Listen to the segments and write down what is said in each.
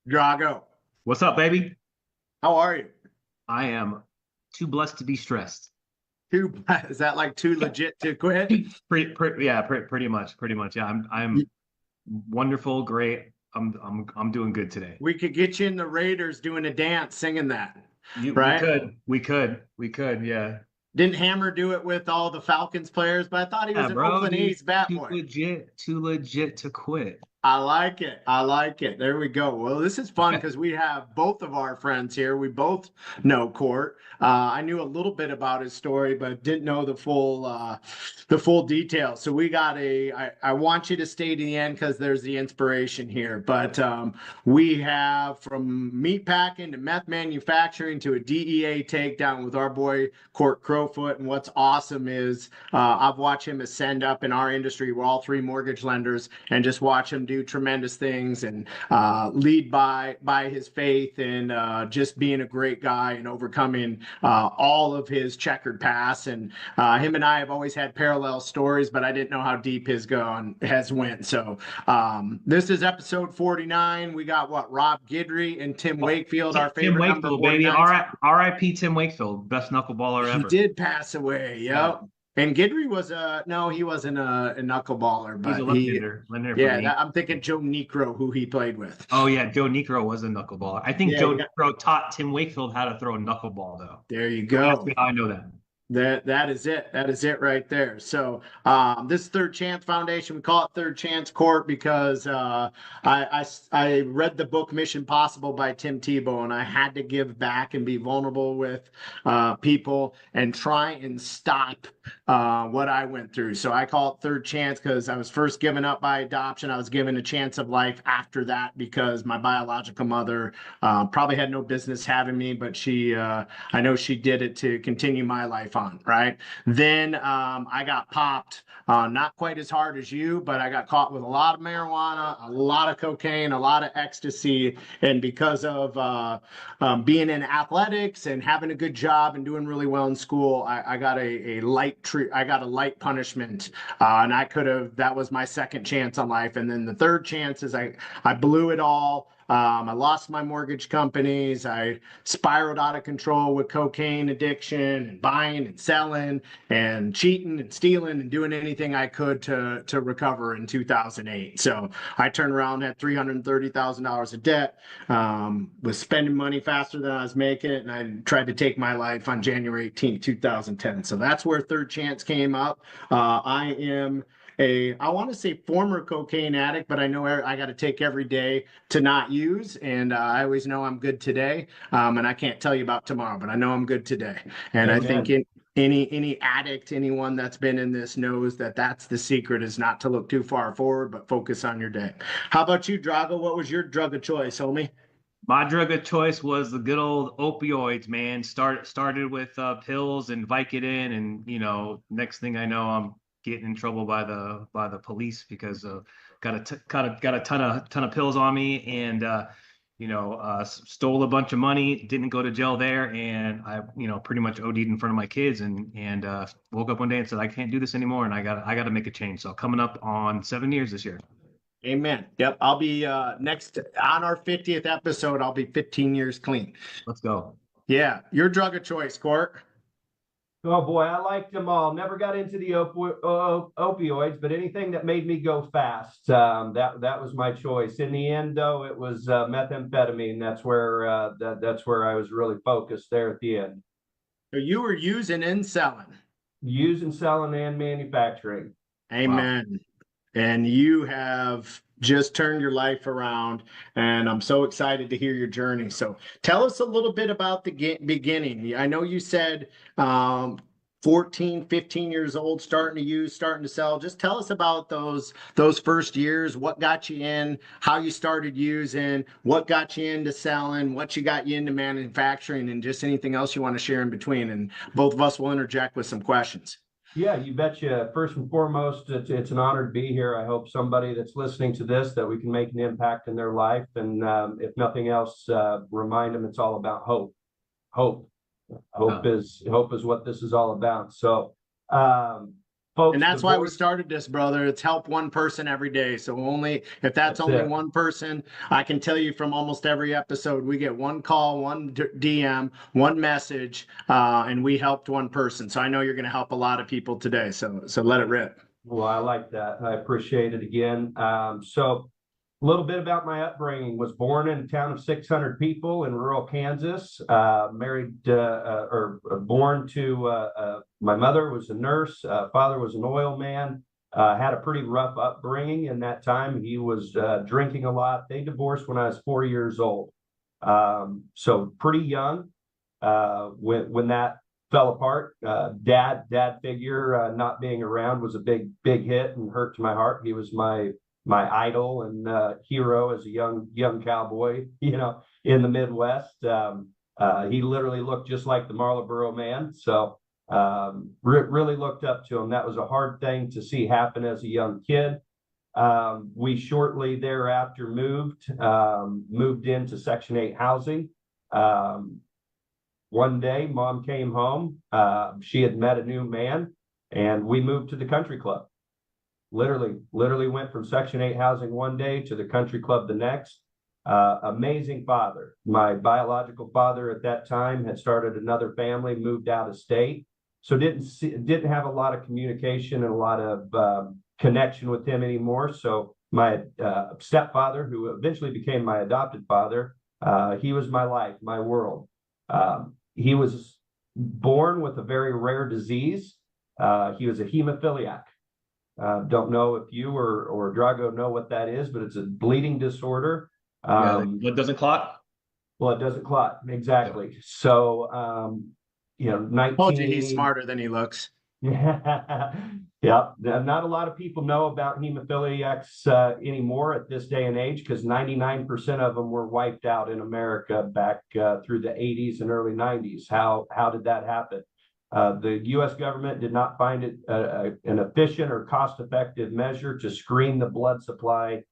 Drago, What's up, baby? how are you? I am too blessed to be stressed. Too is that like too legit to quit? Pretty much. Yeah, I'm wonderful, great. I'm doing good today. We could get you in the Raiders doing a dance singing that, We right? could. Yeah, Didn't Hammer do it with all the Falcons players? But I thought he was yeah, an bro. Oakland He's A's bat boy. too legit to quit. I like it. I like it. There we go. Well, this is fun because we have both of our friends here. We both know Court. I knew a little bit about his story, but didn't know the full details. So we got I want you to stay to the end because there's the inspiration here. But we have from meat packing to meth manufacturing to a DEA takedown with our boy Court Crofoot. And what's awesome is I've watched him ascend up in our industry. We're all three mortgage lenders, and just watch him do tremendous things and lead by his faith and just being a great guy and overcoming all of his checkered past. And him and I have always had parallel stories, but I didn't know how deep his gone has went. So this is episode 49. We got what, Rob Guidry and Tim Wakefield, our Tim favorite number Wakefield, baby. 49s. R.I.P. Tim Wakefield, best knuckleballer He ever. did pass away. Yeah, Yep. And Guidry was no, he wasn't a knuckleballer, he's a but he, left-hander for yeah, me. I'm thinking Joe Necro, who he played with. Oh yeah, Joe Necro was a knuckleball. I think Yeah, Joe you got, Necro taught Tim Wakefield how to throw a knuckleball, though. there you Don't ask go. me how I know that. That is it. That is it right there. So this Third Chance Foundation, we call it Third Chance Court because I read the book Mission Possible by Tim Tebow, and I had to give back and be vulnerable with people and try and stop what I went through. So I call it Third Chance because I was first given up by adoption. I was given a chance of life after that because my biological mother probably had no business having me, but I know she did it to continue my life on, right? Then I got popped, not quite as hard as you, but I got caught with a lot of marijuana, a lot of cocaine, a lot of ecstasy. And because of being in athletics and having a good job and doing really well in school, I got I got a light punishment. And that was my second chance on life. And then the third chance is I blew it all. I lost my mortgage companies. I spiraled out of control with cocaine addiction and buying and selling and cheating and stealing and doing anything I could to recover in 2008. So I turned around, had $330,000 of debt, was spending money faster than I was making it, and I tried to take my life on January 18th, 2010. So that's where Third Chance came up. I am I want to say former cocaine addict, but I know I got to take every day to not use. And I always know I'm good today. And I can't tell you about tomorrow, but I know I'm good today. And I think Amen. any addict, anyone that's been in this knows that that's the secret is not to look too far forward, but focus on your day. How about you, Drago? What was your drug of choice, homie? My drug of choice was the good old opioids, man. Started with pills and Vicodin, and next thing I know, I'm getting in trouble by the police because got a ton of pills on me, and stole a bunch of money. Didn't go to jail there, and I pretty much OD'd in front of my kids, and woke up one day and said I can't do this anymore, and I got to make a change. So coming up on 7 years this year. Amen. Yep. I'll be next on our 50th episode, I'll be 15 years clean. Let's go. Yeah. Your drug of choice, Court. Oh boy, I liked them all. Never got into the opioids, but anything that made me go fast, that was my choice. In the end, though, it was methamphetamine. That's where I was really focused there at the end. So you were using and selling. Using, selling, and manufacturing. Wow. Amen. And you have just turned your life around, and I'm so excited to hear your journey. So tell us a little bit about the beginning. I know you said 14, 15 years old, starting to use, starting to sell. Just tell us about those first years, what got you in, how you started using, what got you into selling, what you got you into manufacturing, and just anything else you want to share in between. And both of us will interject with some questions. Yeah, you betcha. First and foremost, it's an honor to be here. I hope somebody that's listening to this that we can make an impact in their life, and if nothing else, remind them it's all about hope. Hope, Yeah. hope is what this is all about. So, um, folks, And that's why we divorce. started this, brother. It's help one person every day. So only if that's That's only it. one person, I can tell you from almost every episode, we get one call, one DM, one message, and we helped one person. So I know you're going to help a lot of people today. So let it rip. Well, I like that. I appreciate it again. So a little bit about my upbringing. Was born in a town of 600 people in rural Kansas. Born to my mother was a nurse. Father was an oil man. Had a pretty rough upbringing in that time. He was drinking a lot. They divorced when I was 4 years old. So pretty young when that fell apart. Dad figure not being around was a big hit and hurt to my heart. He was my idol and hero as a young cowboy, in the Midwest. He literally looked just like the Marlboro Man. So really looked up to him. That was a hard thing to see happen as a young kid. We shortly thereafter moved into Section 8 housing. One day, Mom came home. She had met a new man, and we moved to the country club. Literally went from Section 8 housing one day to the country club the next. Amazing father. My biological father at that time had started another family, moved out of state, so didn't have a lot of communication and a lot of connection with him anymore. So my stepfather, who eventually became my adopted father, he was my life, my world. He was born with a very rare disease. He was a hemophiliac. Don't know if you or Drago know what that is, but it's a bleeding disorder. Blood doesn't clot. Well, it doesn't clot. Exactly. Yeah. So, 19... Told you he's smarter than he looks. Yeah. Not a lot of people know about hemophiliacs anymore at this day and age, because 99% of them were wiped out in America back through the 80s and early 90s. How did that happen? The U.S. government did not find it an efficient or cost-effective measure to screen the blood supply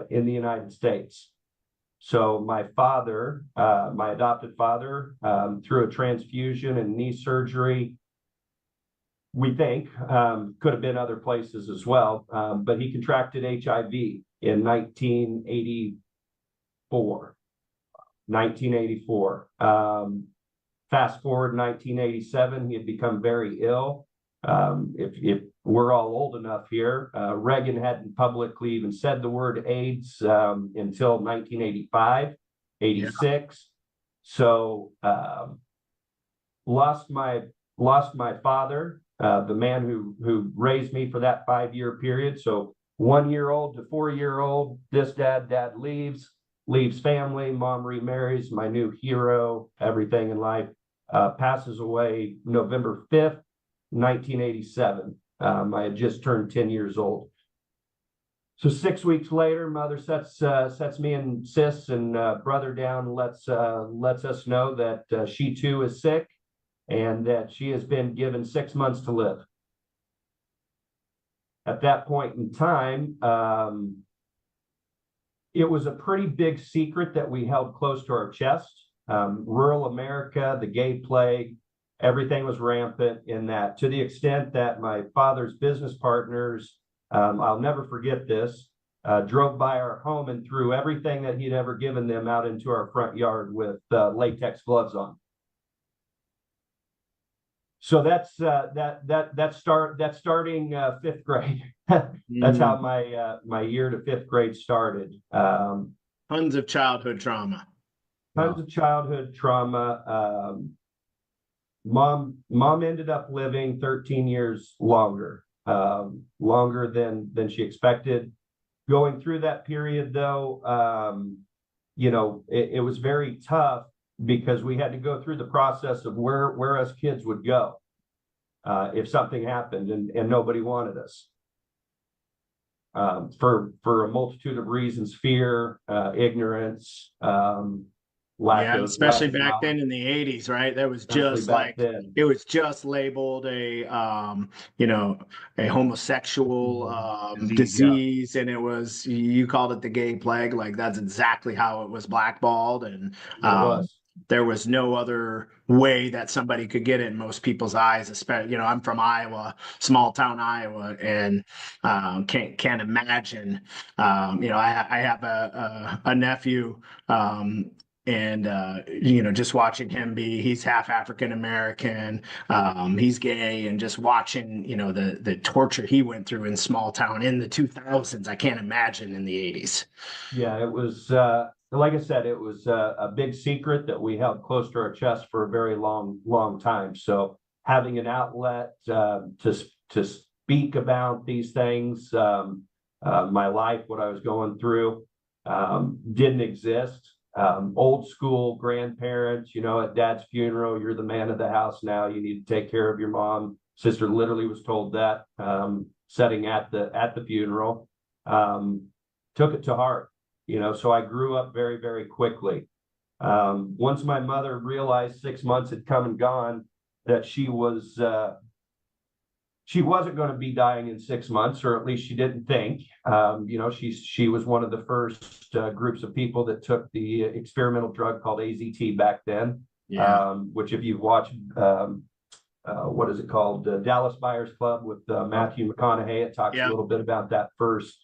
in the United States. So my father, my adopted father, through a transfusion and knee surgery, we think, could have been other places as well, but he contracted HIV in 1984. Fast forward 1987, he had become very ill. If we're all old enough here, Reagan hadn't publicly even said the word AIDS until 1985, 86. Yeah. So lost my father, the man who raised me for that 5-year period. So 1-year-old to 4-year-old, this dad leaves family, mom remarries, my new hero, everything in life, passes away November 5th, 1987. I had just turned 10 years old. So 6 weeks later, mother sets me and sis and brother down, lets us know that she too is sick and that she has been given 6 months to live. At that point in time, it was a pretty big secret that we held close to our chest. Rural America, the gay plague, everything was rampant in that, to the extent that my father's business partners, I'll never forget this, drove by our home and threw everything that he'd ever given them out into our front yard with latex gloves on. So that's starting 5th grade. That's how my year to 5th grade started. Tons of childhood trauma. Mom ended up living 13 years longer than she expected. Going through that period, though, it was very tough, because we had to go through the process of where us kids would go if something happened and nobody wanted us, for a multitude of reasons: fear, ignorance, lack of, especially back then in the 80s, right? That was just like then. It was just labeled a homosexual disease, and it was, you called it the gay plague. Like, that's exactly how it was blackballed. And it was. there was no other way that somebody could get it in most people's eyes. Especially, you know, I'm from Iowa, small town Iowa, and can't imagine. You know, I have a nephew. And you know, just watching him he's half African American, he's gay, and just watching, you know, the torture he went through in small town in the 2000s, I can't imagine in the 80s. Yeah, it was like I said, it was a big secret that we held close to our chest for a very long time. So having an outlet to speak about these things, my life, what I was going through, didn't exist. Old school grandparents, you know, at dad's funeral, you're the man of the house now. You need to take care of your mom. Sister literally was told that, sitting at the funeral. Took it to heart, you know, so I grew up very quickly. Once my mother realized 6 months had come and gone, that she wasn't going to be dying in 6 months, or at least she didn't think. You know, she was one of the first groups of people that took the experimental drug called AZT back then. Yeah. Which if you've watched, what is it called? Dallas Buyers Club with Matthew McConaughey, it talks a little bit about that first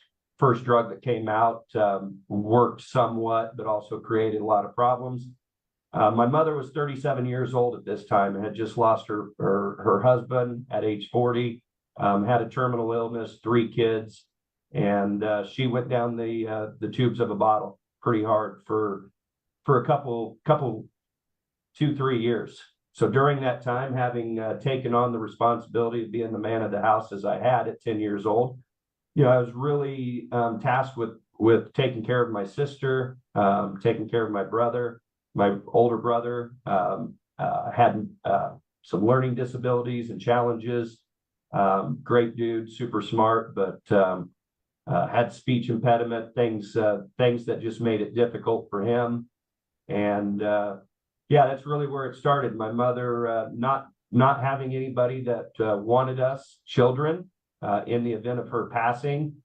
drug that came out, worked somewhat, but also created a lot of problems. My mother was 37 years old at this time and had just lost her husband at age 40, had a terminal illness, 3 kids, and she went down the tubes of a bottle pretty hard for a couple 2-3 years. So during that time, having taken on the responsibility of being the man of the house as I had at 10 years old, you know, I was really tasked with taking care of my sister, taking care of my brother. My older brother had some learning disabilities and challenges. Great dude, super smart, but had speech impediment, things that just made it difficult for him. And yeah, that's really where it started. My mother not having anybody that wanted us children. In the event of her passing,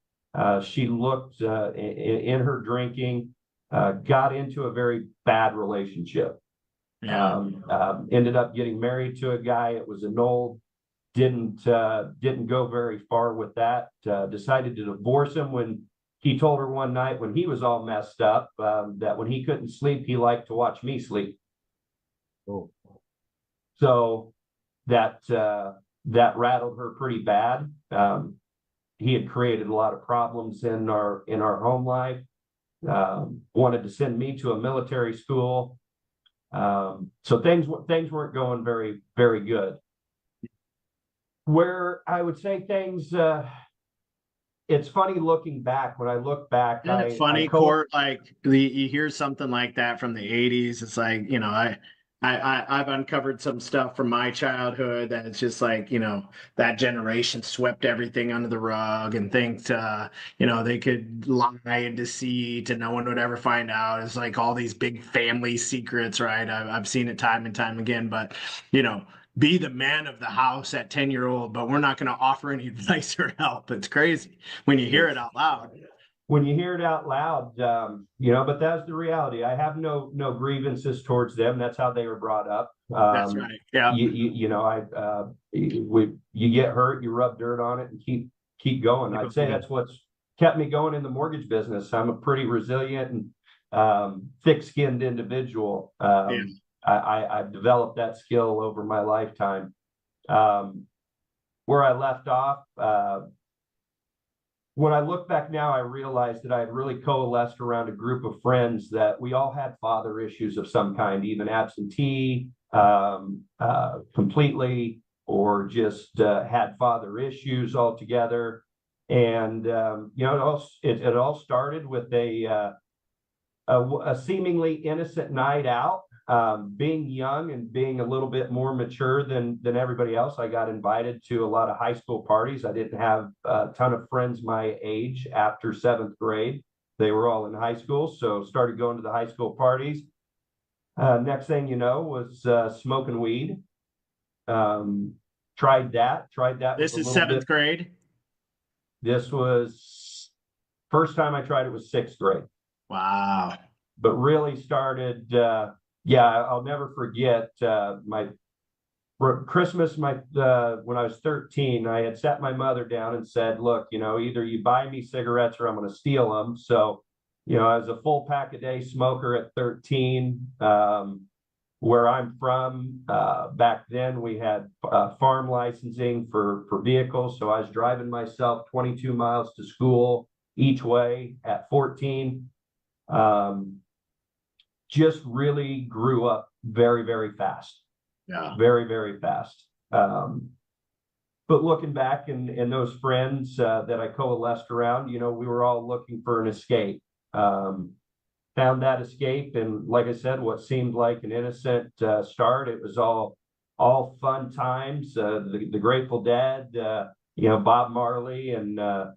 she looked in her drinking, got into a very bad relationship. Yeah. Ended up getting married to a guy. It was annulled. Didn't go very far with that. Decided to divorce him when he told her one night when he was all messed up, that when he couldn't sleep, he liked to watch me sleep. Oh. So that rattled her pretty bad. He had created a lot of problems in our home life. Wanted to send me to a military school. So things weren't going very good. Where I would say things, it's funny looking back. When I look back, Isn't it funny, Court? Like you hear something like that from the 80s. It's like, you know, I've uncovered some stuff from my childhood that it's just like, you know, that generation swept everything under the rug and think, you know, they could lie and deceit and no one would ever find out. It's like all these big family secrets, right? I've seen it time and time again, but, you know, be the man of the house at 10-year-old, but we're not going to offer any advice or help. It's crazy when you hear it out loud. When you hear it out loud, you know, but that's the reality. I have no grievances towards them. That's how they were brought up. That's right. Yeah. You know, you get hurt, you rub dirt on it, and keep going. I'd say that's what's kept me going in the mortgage business. I'm a pretty resilient and thick-skinned individual. I've developed that skill over my lifetime. Where I left off. When I look back now, I realized that I had really coalesced around a group of friends that we all had father issues of some kind, even absentee, completely, or just had father issues altogether. And you know, it all started with a seemingly innocent night out. Being young and being a little bit more mature than everybody else, I got invited to a lot of high school parties. I didn't have a ton of friends my age after 7th grade. They were all in high school, so started going to the high school parties. Next thing you know was smoking weed. Tried that. This is 7th grade. This was first time I tried it was 6th grade. Wow. But really started Yeah, I'll never forget my for Christmas, when I was 13, I had sat my mother down and said, "Look, either you buy me cigarettes or I'm going to steal them." So, I was a full pack a day smoker at 13. Where I'm from, back then we had farm licensing for vehicles, so I was driving myself 22 miles to school each way at 14. Um, just really grew up very, very fast. Yeah. Very, very fast. But looking back and those friends that I coalesced around, we were all looking for an escape. Found that escape, and like I said, what seemed like an innocent start, it was all fun times. The Grateful Dead, Bob Marley, and that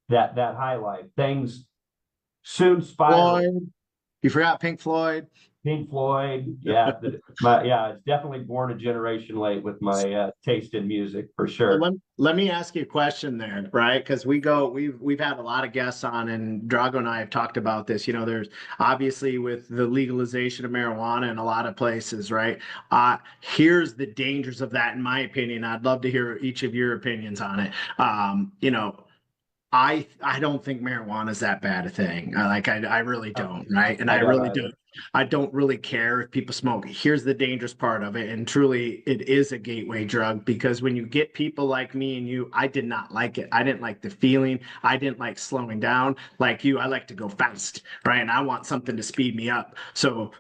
high life. Things soon spiraled. Floyd. You forgot Pink Floyd. Pink Floyd, yeah, it's definitely born a generation late with my taste in music for sure. Let me ask you a question there, right? Because we've had a lot of guests on, and Drago and I have talked about this. There's obviously with the legalization of marijuana in a lot of places, right? Here's the dangers of that, in my opinion. I'd love to hear each of your opinions on it. I don't think marijuana is that bad a thing. I really don't, right? And I really don't. I don't really care if people smoke. Here's the dangerous part of it, and truly, it is a gateway drug because when you get people like me and you, I did not like it. I didn't like the feeling. I didn't like slowing down. Like you, I like to go fast, right? And I want something to speed me up. So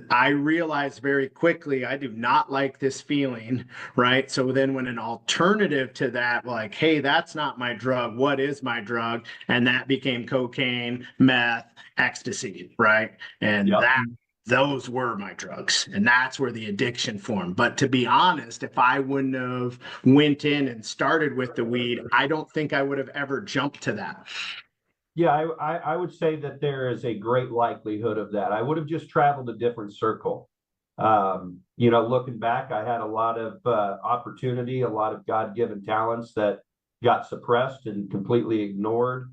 I realized very quickly I do not like this feeling, right? So then when an alternative to that, like, hey, that's not my drug. What is my drug? And that became cocaine, meth, ecstasy, right? And Yep. those were my drugs, and that's where the addiction formed. But to be honest, if I wouldn't have went in and started with the weed, I don't think I would have ever jumped to that. Yeah, I would say that there is a great likelihood of that. I would have just traveled a different circle. Looking back, I had a lot of opportunity, a lot of God-given talents that got suppressed and completely ignored.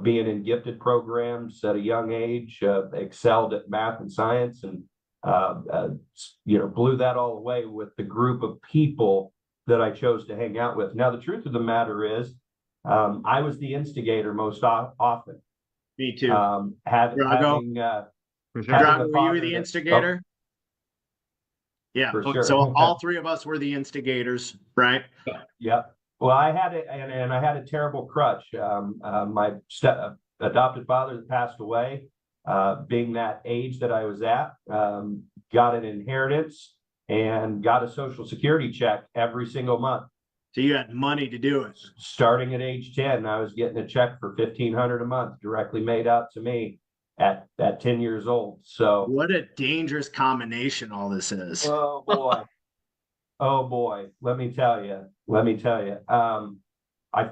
Being in gifted programs at a young age, excelled at math and science, and blew that all away with the group of people that I chose to hang out with. Now, the truth of the matter is, I was the instigator most often. Me too. Drago, For sure. Drago, were you the instigator? Yeah. For sure. So all three of us were the instigators, right? Yep. Well, I had it, and I had a terrible crutch. My adopted father that passed away, being that age that I was at, got an inheritance and got a Social Security check every single month. So you had money to do it. Starting at age 10, I was getting a check for $1,500 a month directly made out to me at 10 years old. So what a dangerous combination all this is. Oh boy. Oh boy, let me tell you. I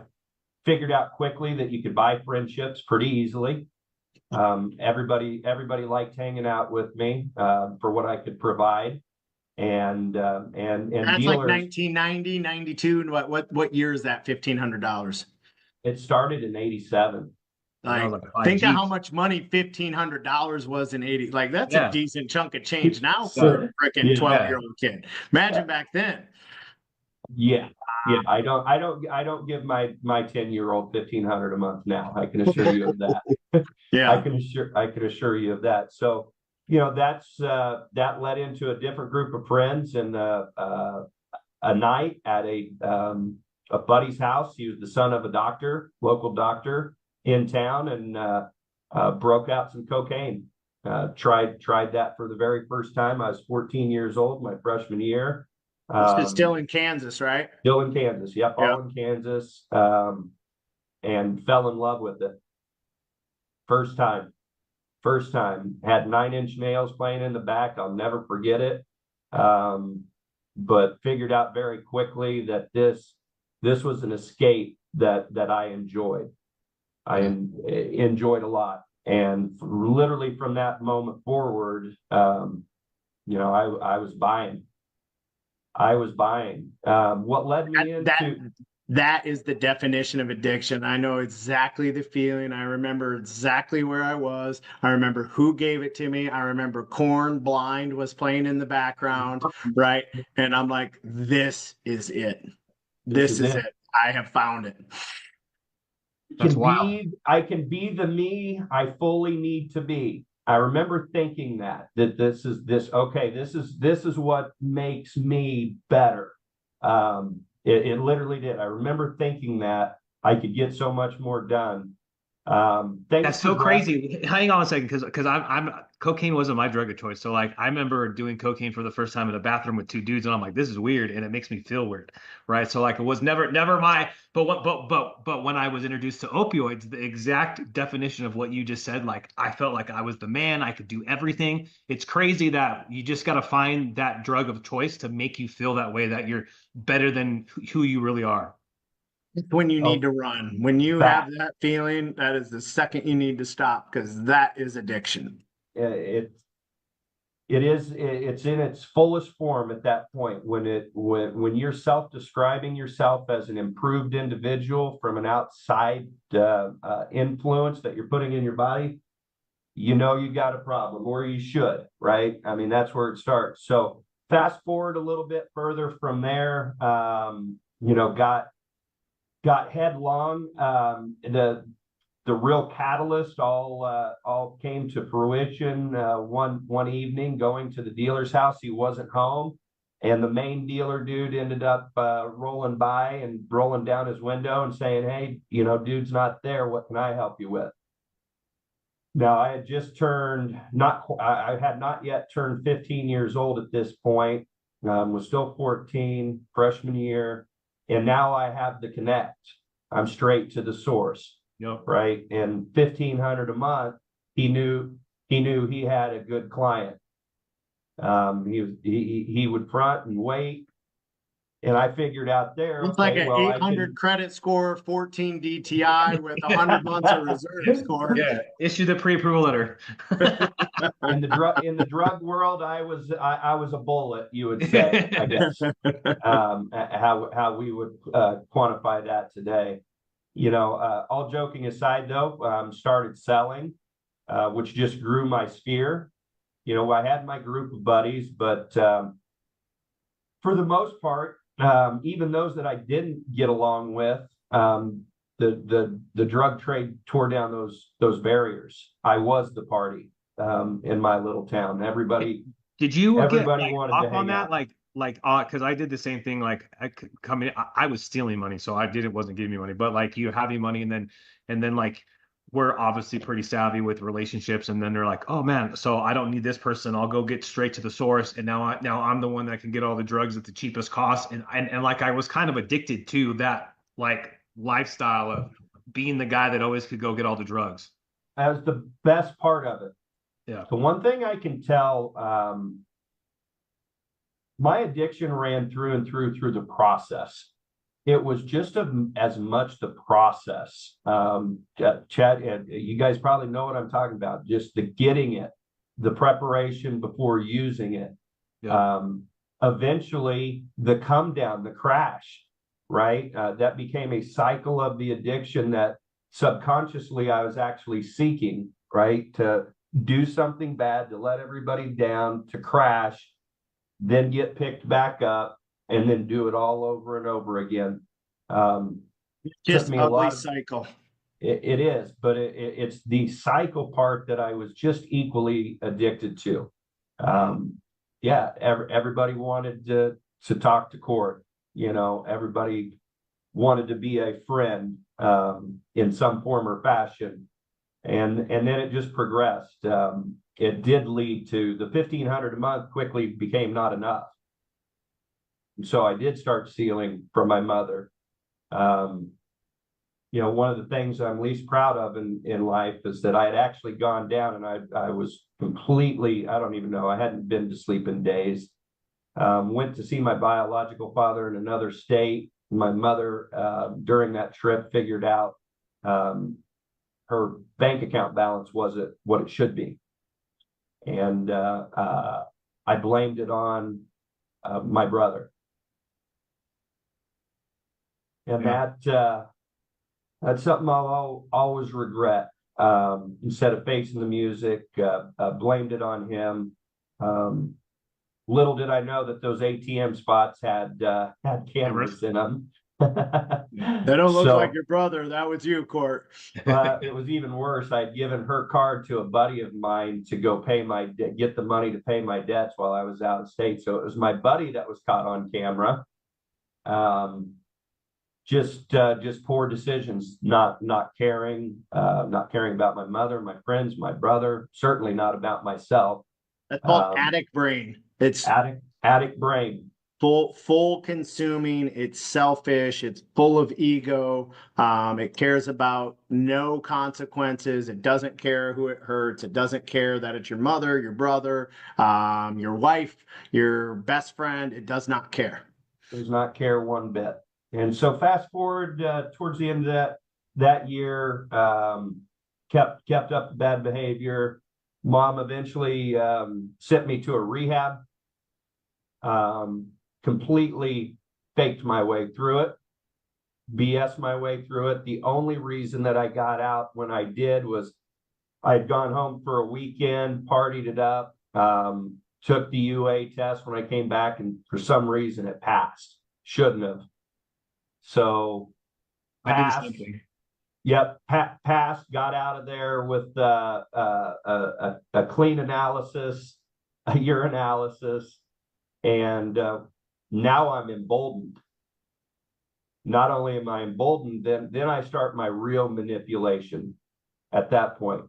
figured out quickly that you could buy friendships pretty easily. Everybody liked hanging out with me for what I could provide, and That's dealers. like 1990, 92, and what year is that? $1,500. It started in '87. Like, think of how much money $1,500 was in 80. Like, that's a decent chunk of change now for a freaking 12-year-old kid. Imagine back then. Yeah. I don't give my 10-year-old $1,500 a month now. I can assure you of that. Yeah. I can assure you of that. So, that led into a different group of friends, and a night at a buddy's house. He was the son of a doctor, local doctor in town, and broke out some cocaine. Tried that for the very first time. I was 14 years old, my freshman year. This is still in Kansas, right? Still in Kansas. Yep, all in Kansas. And fell in love with it. First time. Had 9-inch nails playing in the back. I'll never forget it. But figured out very quickly that this was an escape that I enjoyed. I enjoyed a lot. And literally from that moment forward, I was buying. What led me into that is the definition of addiction. I know exactly the feeling. I remember exactly where I was. I remember who gave it to me. I remember Corn Blind was playing in the background, right? And I'm like, this is it. This is it. I have found it. That's wild. I can be the me I fully need to be. I remember thinking that this is what makes me better. It literally did. I remember thinking that I could get so much more done. That's so crazy. Hang on a second, because I'm cocaine wasn't my drug of choice. So like I remember doing cocaine for the first time in a bathroom with two dudes, and I'm like, this is weird, and it makes me feel weird, right? So like it was never my. But when I was introduced to opioids, the exact definition of what you just said, like I felt like I was the man. I could do everything. It's crazy that you just got to find that drug of choice to make you feel that way, that you're better than who you really are. When you need to run, when you have that feeling, that is the second you need to stop, because that is addiction. It's in its fullest form at that point when you're self-describing yourself as an improved individual from an outside influence that you're putting in your body. You know you got a problem, or you should, right? I mean, that's where it starts. So fast forward a little bit further from there, got headlong. The real catalyst all came to fruition one evening, going to the dealer's house. He wasn't home, and the main dealer dude ended up rolling by and rolling down his window and saying, "Hey, dude's not there. What can I help you with?" Now, I had just I had not yet turned 15 years old at this point. Was still 14, freshman year. And now I have the connect. I'm straight to the source. Yep. Right. And $1,500 a month, he knew he had a good client. He would front and wait. And I figured out there. It's like an 800 credit score, 14 DTI with 100 months of reserve score. Yeah, issue the pre-approval letter. In the drug world, I was a bullet, you would say, I guess. How we would quantify that today. All joking aside, though, started selling, which just grew my sphere. I had my group of buddies, but for the most part, even those that I didn't get along with, the drug trade tore down those barriers. I was the party in my little town. Everybody wanted off to on that out. Because I did the same thing. Like I was stealing money, so it wasn't giving me money, but like you having money, and then like we're obviously pretty savvy with relationships, and then they're like, oh man, so I don't need this person, I'll go get straight to the source, and now I'm the one that can get all the drugs at the cheapest cost, and like I was kind of addicted to that like lifestyle of being the guy that always could go get all the drugs. That was the best part of it. Yeah. The one thing I can tell, my addiction ran through and through the process. It was just as much the process. Chad, you guys probably know what I'm talking about. Just the getting it, the preparation before using it. Yeah. Eventually, the come down, the crash, right? That became a cycle of the addiction that subconsciously I was actually seeking, right? To do something bad, to let everybody down, to crash, then get picked back up, and then do it all over and over again. Just a ugly cycle. It is, but it's the cycle part that I was just equally addicted to. Everybody wanted to talk to Court. Everybody wanted to be a friend in some form or fashion, and then it just progressed. It did lead to the $1,500 a month quickly became not enough. So I did start stealing from my mother. One of the things I'm least proud of in life is that I had actually gone down, and I was completely, I don't even know, I hadn't been to sleep in days. Went to see my biological father in another state. My mother, during that trip, figured out her bank account balance wasn't what it should be. And I blamed it on my brother. And Yeah. that's something I'll always regret. Instead of facing the music, blamed it on him. Um, Little did I know that those ATM spots had cameras in them. They don't look like So, your brother. That was you, Court. but it was even worse. I'd given her card to a buddy of mine to go get the money to pay my debts while I was out of state. So it was my buddy that was caught on camera. Um, just poor decisions, not caring about my mother, my friends, my brother, certainly not about myself. That's called Um, addict brain. It's addict brain. full consuming. It's selfish. It's full of ego. It cares about no consequences. It doesn't care who it hurts. It doesn't care that it's your mother, your brother, your wife, your best friend. It does not care. Does not care one bit. And so fast forward towards the end of that year, kept up the bad behavior. Mom eventually sent me to a rehab. Completely faked my way through it, BS my way through it. The only reason that I got out when I did was I'd gone home for a weekend, partied it up, took the UA test when I came back, and for some reason it passed. Shouldn't have. So I did the passed. same thing. Yep, passed. Got out of there with a clean analysis, a urinalysis, and now I'm emboldened. Not only am I emboldened, then I start my real manipulation at that point.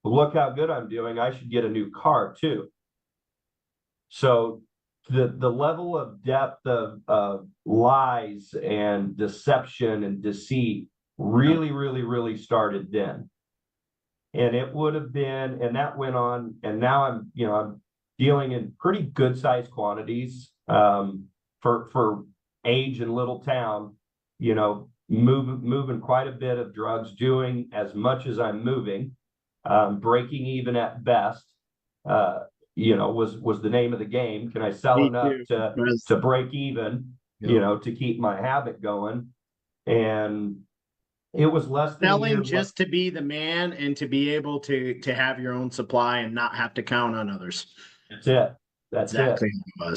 Look how good I'm doing. I should get a new car too. So the level of depth of lies and deception and deceit really started then. And it would have been, and that went on, and now I'm dealing in pretty good sized quantities for age and little town, moving quite a bit of drugs, doing as much as I'm moving, breaking even at best. Was the name of the game. Can I sell Me enough too. to break even, Yep. to keep my habit going? And it was less than a year. Selling just to be the man and to be able to have your own supply and not have to count on others. That's it. That's Exactly it. what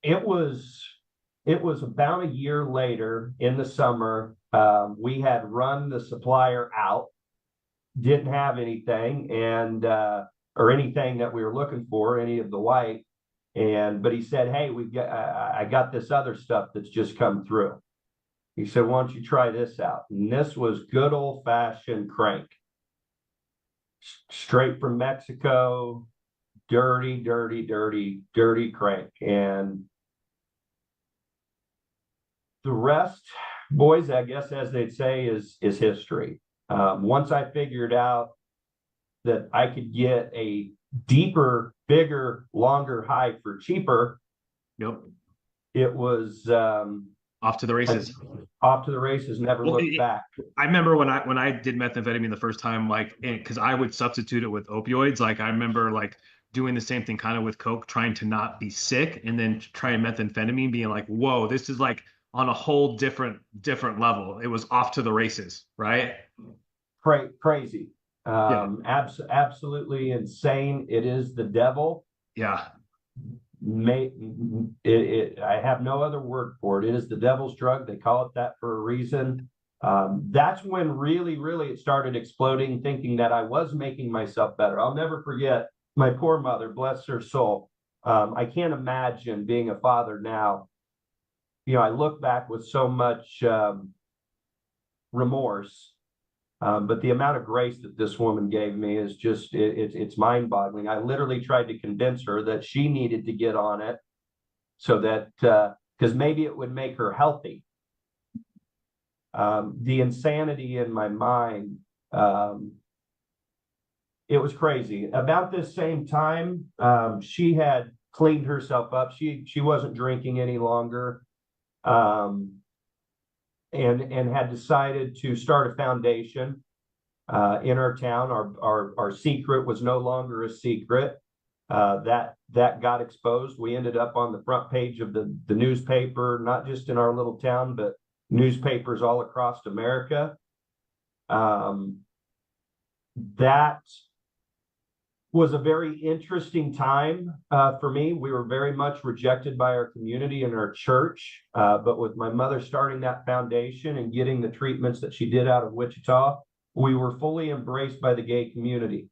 it was. It was about a year later in the summer. We had run the supplier out, didn't have anything, and or anything that we were looking for, any of the white. But he said, "Hey, I got this other stuff that's just come through." He said, "Why don't you try this out?" And this was good old fashioned crank, straight from Mexico, dirty crank. And the rest, boys, I guess, as they'd say, is history. Once I figured out that I could get a deeper, bigger, longer high for cheaper, Yep. it was Off to the races. off to the races, never looked back. I remember when I did methamphetamine the first time, like, because I would substitute it with opioids. Like, I remember like doing the same thing kind of with coke, trying to not be sick, and then trying methamphetamine, being like, whoa, this is like on a whole different level. It was off to the races, right? Crazy. Absolutely insane. It is the devil. Yeah. I have no other word for it. It is the devil's drug. They call it that for a reason. That's when really it started exploding, thinking that I was making myself better. I'll never forget my poor mother, bless her soul. I can't imagine being a father now. I look back with so much remorse. But the amount of grace that this woman gave me is just, it's mind-boggling. I literally tried to convince her that she needed to get on it so that, because maybe it would make her healthy. The insanity in my mind, it was crazy. About this same time, she had cleaned herself up. She wasn't drinking any longer. And had decided to start a foundation in our town. Our secret was no longer a secret. That got exposed. We ended up on the front page of the newspaper, not just in our little town, but newspapers all across America. That was a very interesting time for me. We were very much rejected by our community and our church, but with my mother starting that foundation and getting the treatments that she did out of Wichita, we were fully embraced by the gay community.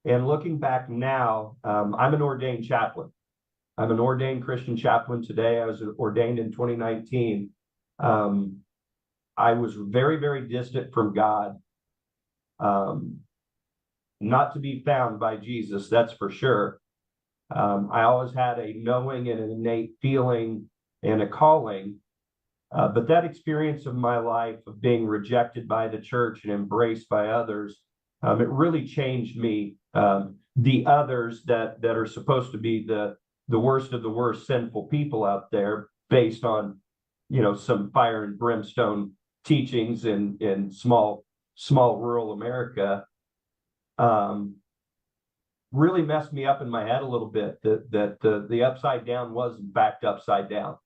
And looking back now, I'm an ordained chaplain. I'm an ordained Christian chaplain today. I was ordained in 2019. I was very, very distant from God. Not to be found by Jesus, that's for sure. I always had a knowing and an innate feeling and a calling. But that experience of my life of being rejected by the church and embraced by others, it really changed me. The others that are supposed to be the worst of the worst sinful people out there, based on, some fire and brimstone teachings in small rural America, really messed me up in my head a little bit. That the upside down was in fact upside down,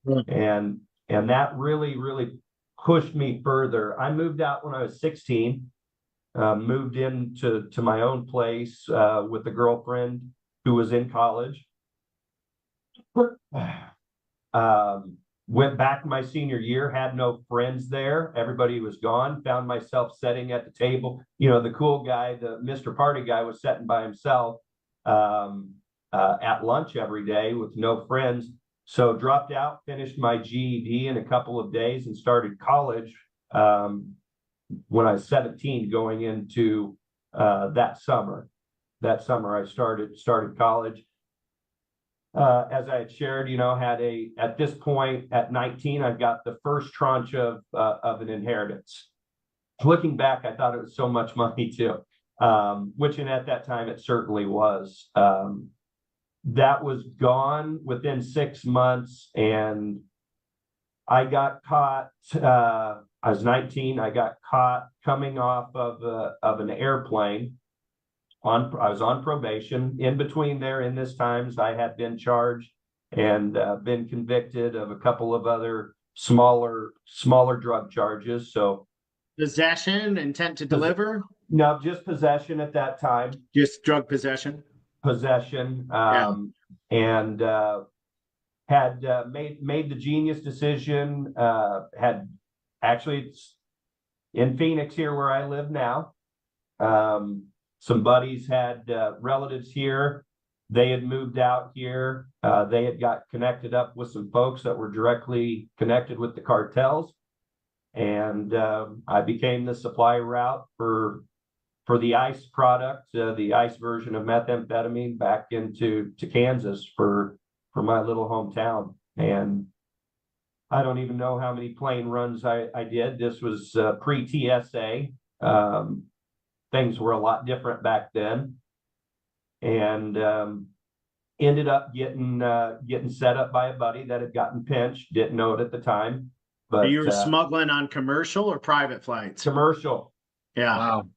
and that really pushed me further. I moved out when I was 16. Moved into my own place with a girlfriend who was in college. Went back my senior year, had no friends there. Everybody was gone. Found myself sitting at the table. The cool guy, the Mr. Party guy, was sitting by himself at lunch every day with no friends. So dropped out, finished my GED in a couple of days, and started college when I was 17, going into that summer. That summer I started college. As I had shared, at this point at 19, I've got the first tranche of an inheritance. Looking back, I thought it was so much money too, which at that time it certainly was. That was gone within 6 months, and I got caught. I was 19. I got caught coming off of an airplane. I was on probation. In between there, in this times, I had been charged and been convicted of a couple of other smaller drug charges. So possession, intent to deliver? No, just possession at that time. Just drug possession. Possession. And had made the genius decision. Had actually, it's in Phoenix here where I live now. Some buddies had relatives here. They had moved out here. They had got connected up with some folks that were directly connected with the cartels. And I became the supply route for the ice product, the ice version of methamphetamine, back into Kansas for my little hometown. And I don't even know how many plane runs I did. This was pre-TSA. Things were a lot different back then, and ended up getting set up by a buddy that had gotten pinched. Didn't know it at the time, but you were smuggling on commercial or private flights? Commercial. Yeah. Wow.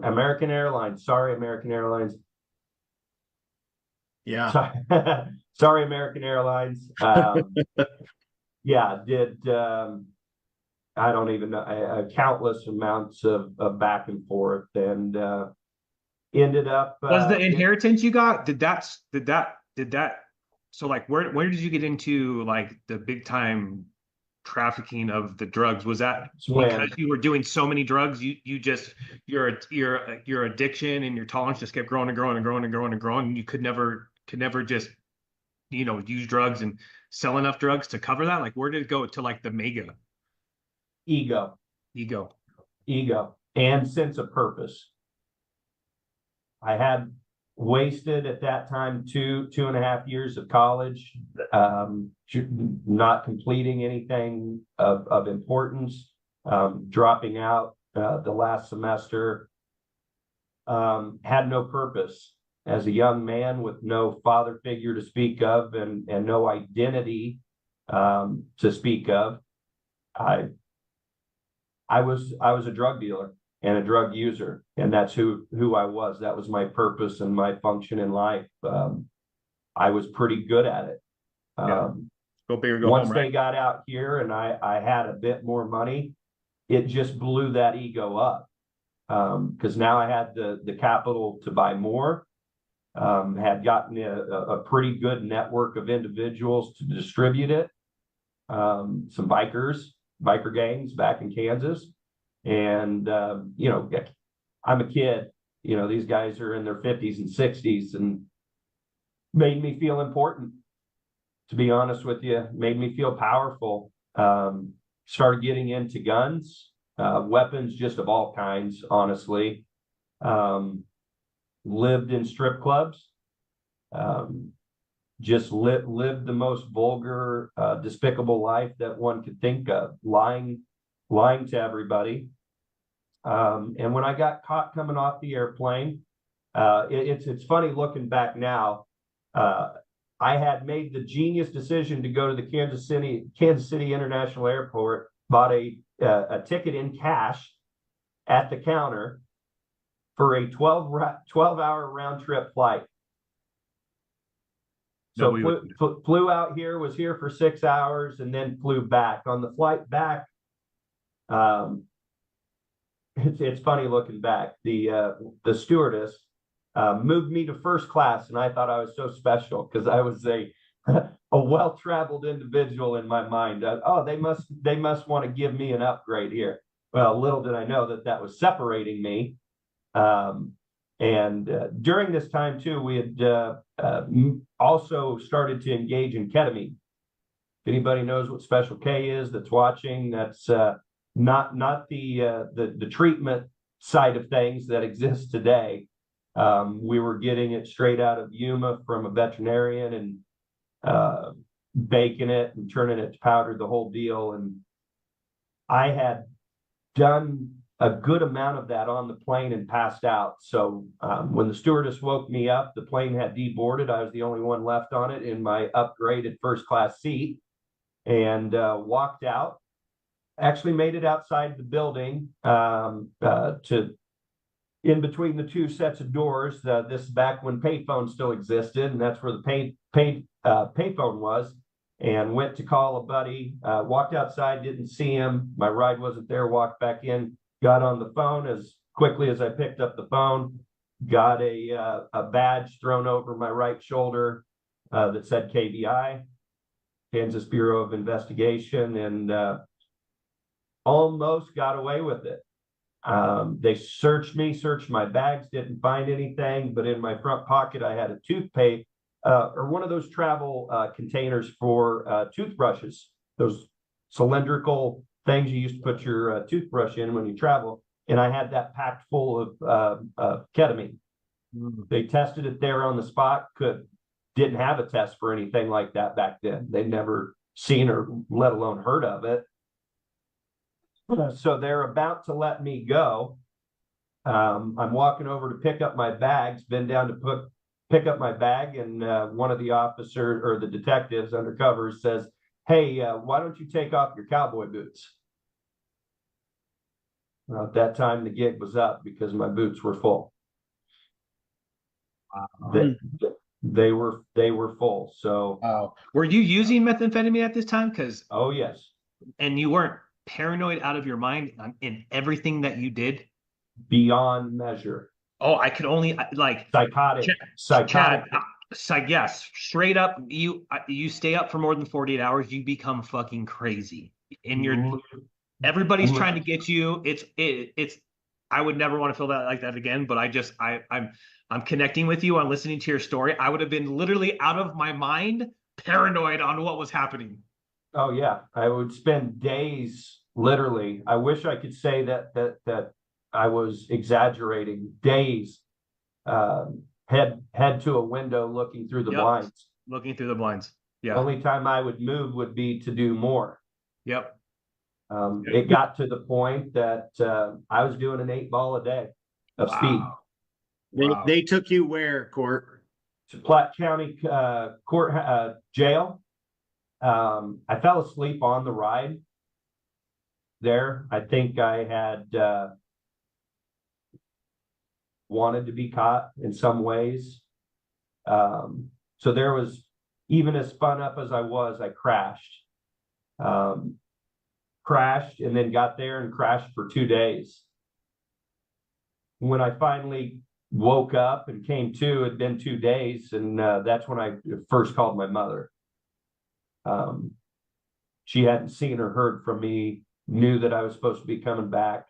American Airlines. Sorry, American Airlines. Yeah. Sorry, American Airlines. Yeah, did. I don't even know, countless amounts of back and forth, and ended up. Was the inheritance you got? Did that? So like, where did you get into like the big time trafficking of the drugs? Was that because you were doing so many drugs? Your addiction and your tolerance just kept growing and growing and growing and growing and growing, and you could never just use drugs and sell enough drugs to cover that? Like, where did it go to like the mega? Ego, and sense of purpose. I had wasted at that time 2.5 years of college, not completing anything of importance, dropping out the last semester. Had no purpose as a young man with no father figure to speak of, and no identity to speak of. I was a drug dealer, and a drug user, and that's who I was. That was my purpose and my function in life. I was pretty good at it. Go big or go Once home, right? they got out here and I had a bit more money, it just blew that ego up. Because now I had the capital to buy more, had gotten a pretty good network of individuals to distribute it, some biker gangs back in Kansas. And, I'm a kid, these guys are in their 50s and 60s, and made me feel important, to be honest with you, made me feel powerful. Started getting into guns, weapons, just of all kinds, honestly. Lived in strip clubs, just lived the most vulgar, despicable life that one could think of, lying to everybody. And when I got caught coming off the airplane, it's funny looking back now. I had made the genius decision to go to the Kansas City International Airport, bought a ticket in cash at the counter for a 12-hour round trip flight. So flew out here, was here for 6 hours, and then flew back. On the flight back, it's funny looking back. The stewardess moved me to first class, and I thought I was so special because I was a well-traveled individual in my mind. They must want to give me an upgrade here. Well, little did I know that was separating me. And during this time too, we had also started to engage in ketamine. If anybody knows what Special K is that's watching, that's not the treatment side of things that exists today. We were getting it straight out of Yuma from a veterinarian and baking it and turning it to powder, the whole deal. And I had done a good amount of that on the plane and passed out. So when the stewardess woke me up, the plane had deboarded. I was the only one left on it in my upgraded first class seat, and walked out. Actually made it outside the building to in between the two sets of doors. This is back when payphones still existed, and that's where the payphone was. And went to call a buddy. Walked outside, didn't see him. My ride wasn't there. Walked back in. Got on the phone as quickly as I picked up the phone. Got a badge thrown over my right shoulder that said KBI, Kansas Bureau of Investigation, and almost got away with it. They searched my bags, didn't find anything, but in my front pocket I had a toothpaste or one of those travel containers for toothbrushes, those cylindrical things you used to put your toothbrush in when you travel. And I had that packed full of ketamine. They tested it there on the spot. Didn't have a test for anything like that back then. They'd never seen or let alone heard of it. So they're about to let me go. I'm walking over to pick up my bags, been down to pick up my bag, and one of the officers or the detectives undercover says, "Hey, why don't you take off your cowboy boots?" Well, at that time, the gig was up because my boots were full. They were full. So, were you using methamphetamine at this time? Oh yes. And you weren't paranoid out of your mind in everything that you did? Beyond measure. Oh, I could only psychotic. Yes, straight up. You stay up for more than 48 hours, you become fucking crazy. And everybody's trying to get you. It's I would never want to feel that like that again. But I'm connecting with you. I'm listening to your story. I would have been literally out of my mind, paranoid on what was happening. Oh yeah, I would spend days, literally. I wish I could say that I was exaggerating. Days, head to a window, looking through the blinds. Looking through the blinds. Yeah. The only time I would move would be to do more. Yep. It got to the point that I was doing an 8-ball a day of speed. They took you where, Court? To Platte County Court Jail. I fell asleep on the ride there. I think I had wanted to be caught in some ways. So there was, even as spun up as I was, I crashed. Crashed and then got there and crashed for 2 days. When I finally woke up and came to, it had been 2 days, and that's when I first called my mother. She hadn't seen or heard from me, knew that I was supposed to be coming back.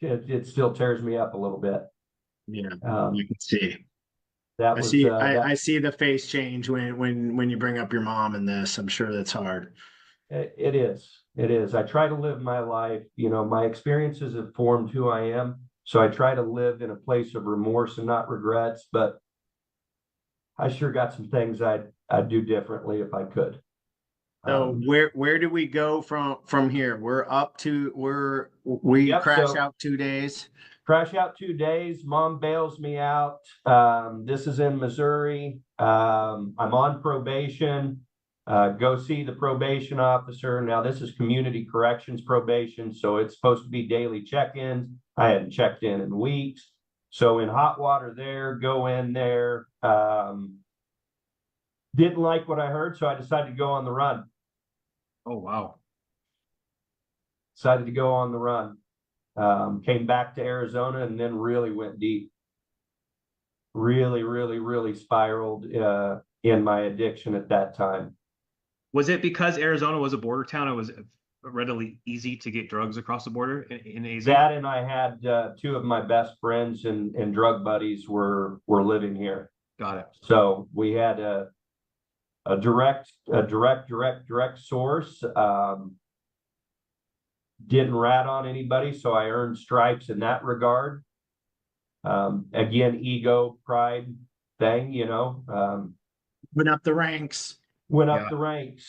It still tears me up a little bit. Yeah, you can see. That was I see the face change when you bring up your mom in this. I'm sure that's hard. It is. It is. I try to live my life. You know, my experiences have formed who I am. So I try to live in a place of remorse and not regrets. But I sure got some things I'd do differently if I could. So where do we go from here? We're up to we crash out 2 days. Crash out 2 days. Mom bails me out. This is in Missouri. I'm on probation. Go see the probation officer. Now, this is community corrections probation, so it's supposed to be daily check-ins. I hadn't checked in weeks. So in hot water there, go in there. Didn't like what I heard, so I decided to go on the run. Oh, wow. Decided to go on the run. Came back to Arizona and then really went deep. Really spiraled in my addiction at that time. Was it because Arizona was a border town? It was readily easy to get drugs across the border in AZ? That, and I had 2 of my best friends and drug buddies were living here. Got it. So we had a direct source. Didn't rat on anybody, so I earned stripes in that regard. Again, ego, pride thing, you know. Went up the ranks. The ranks.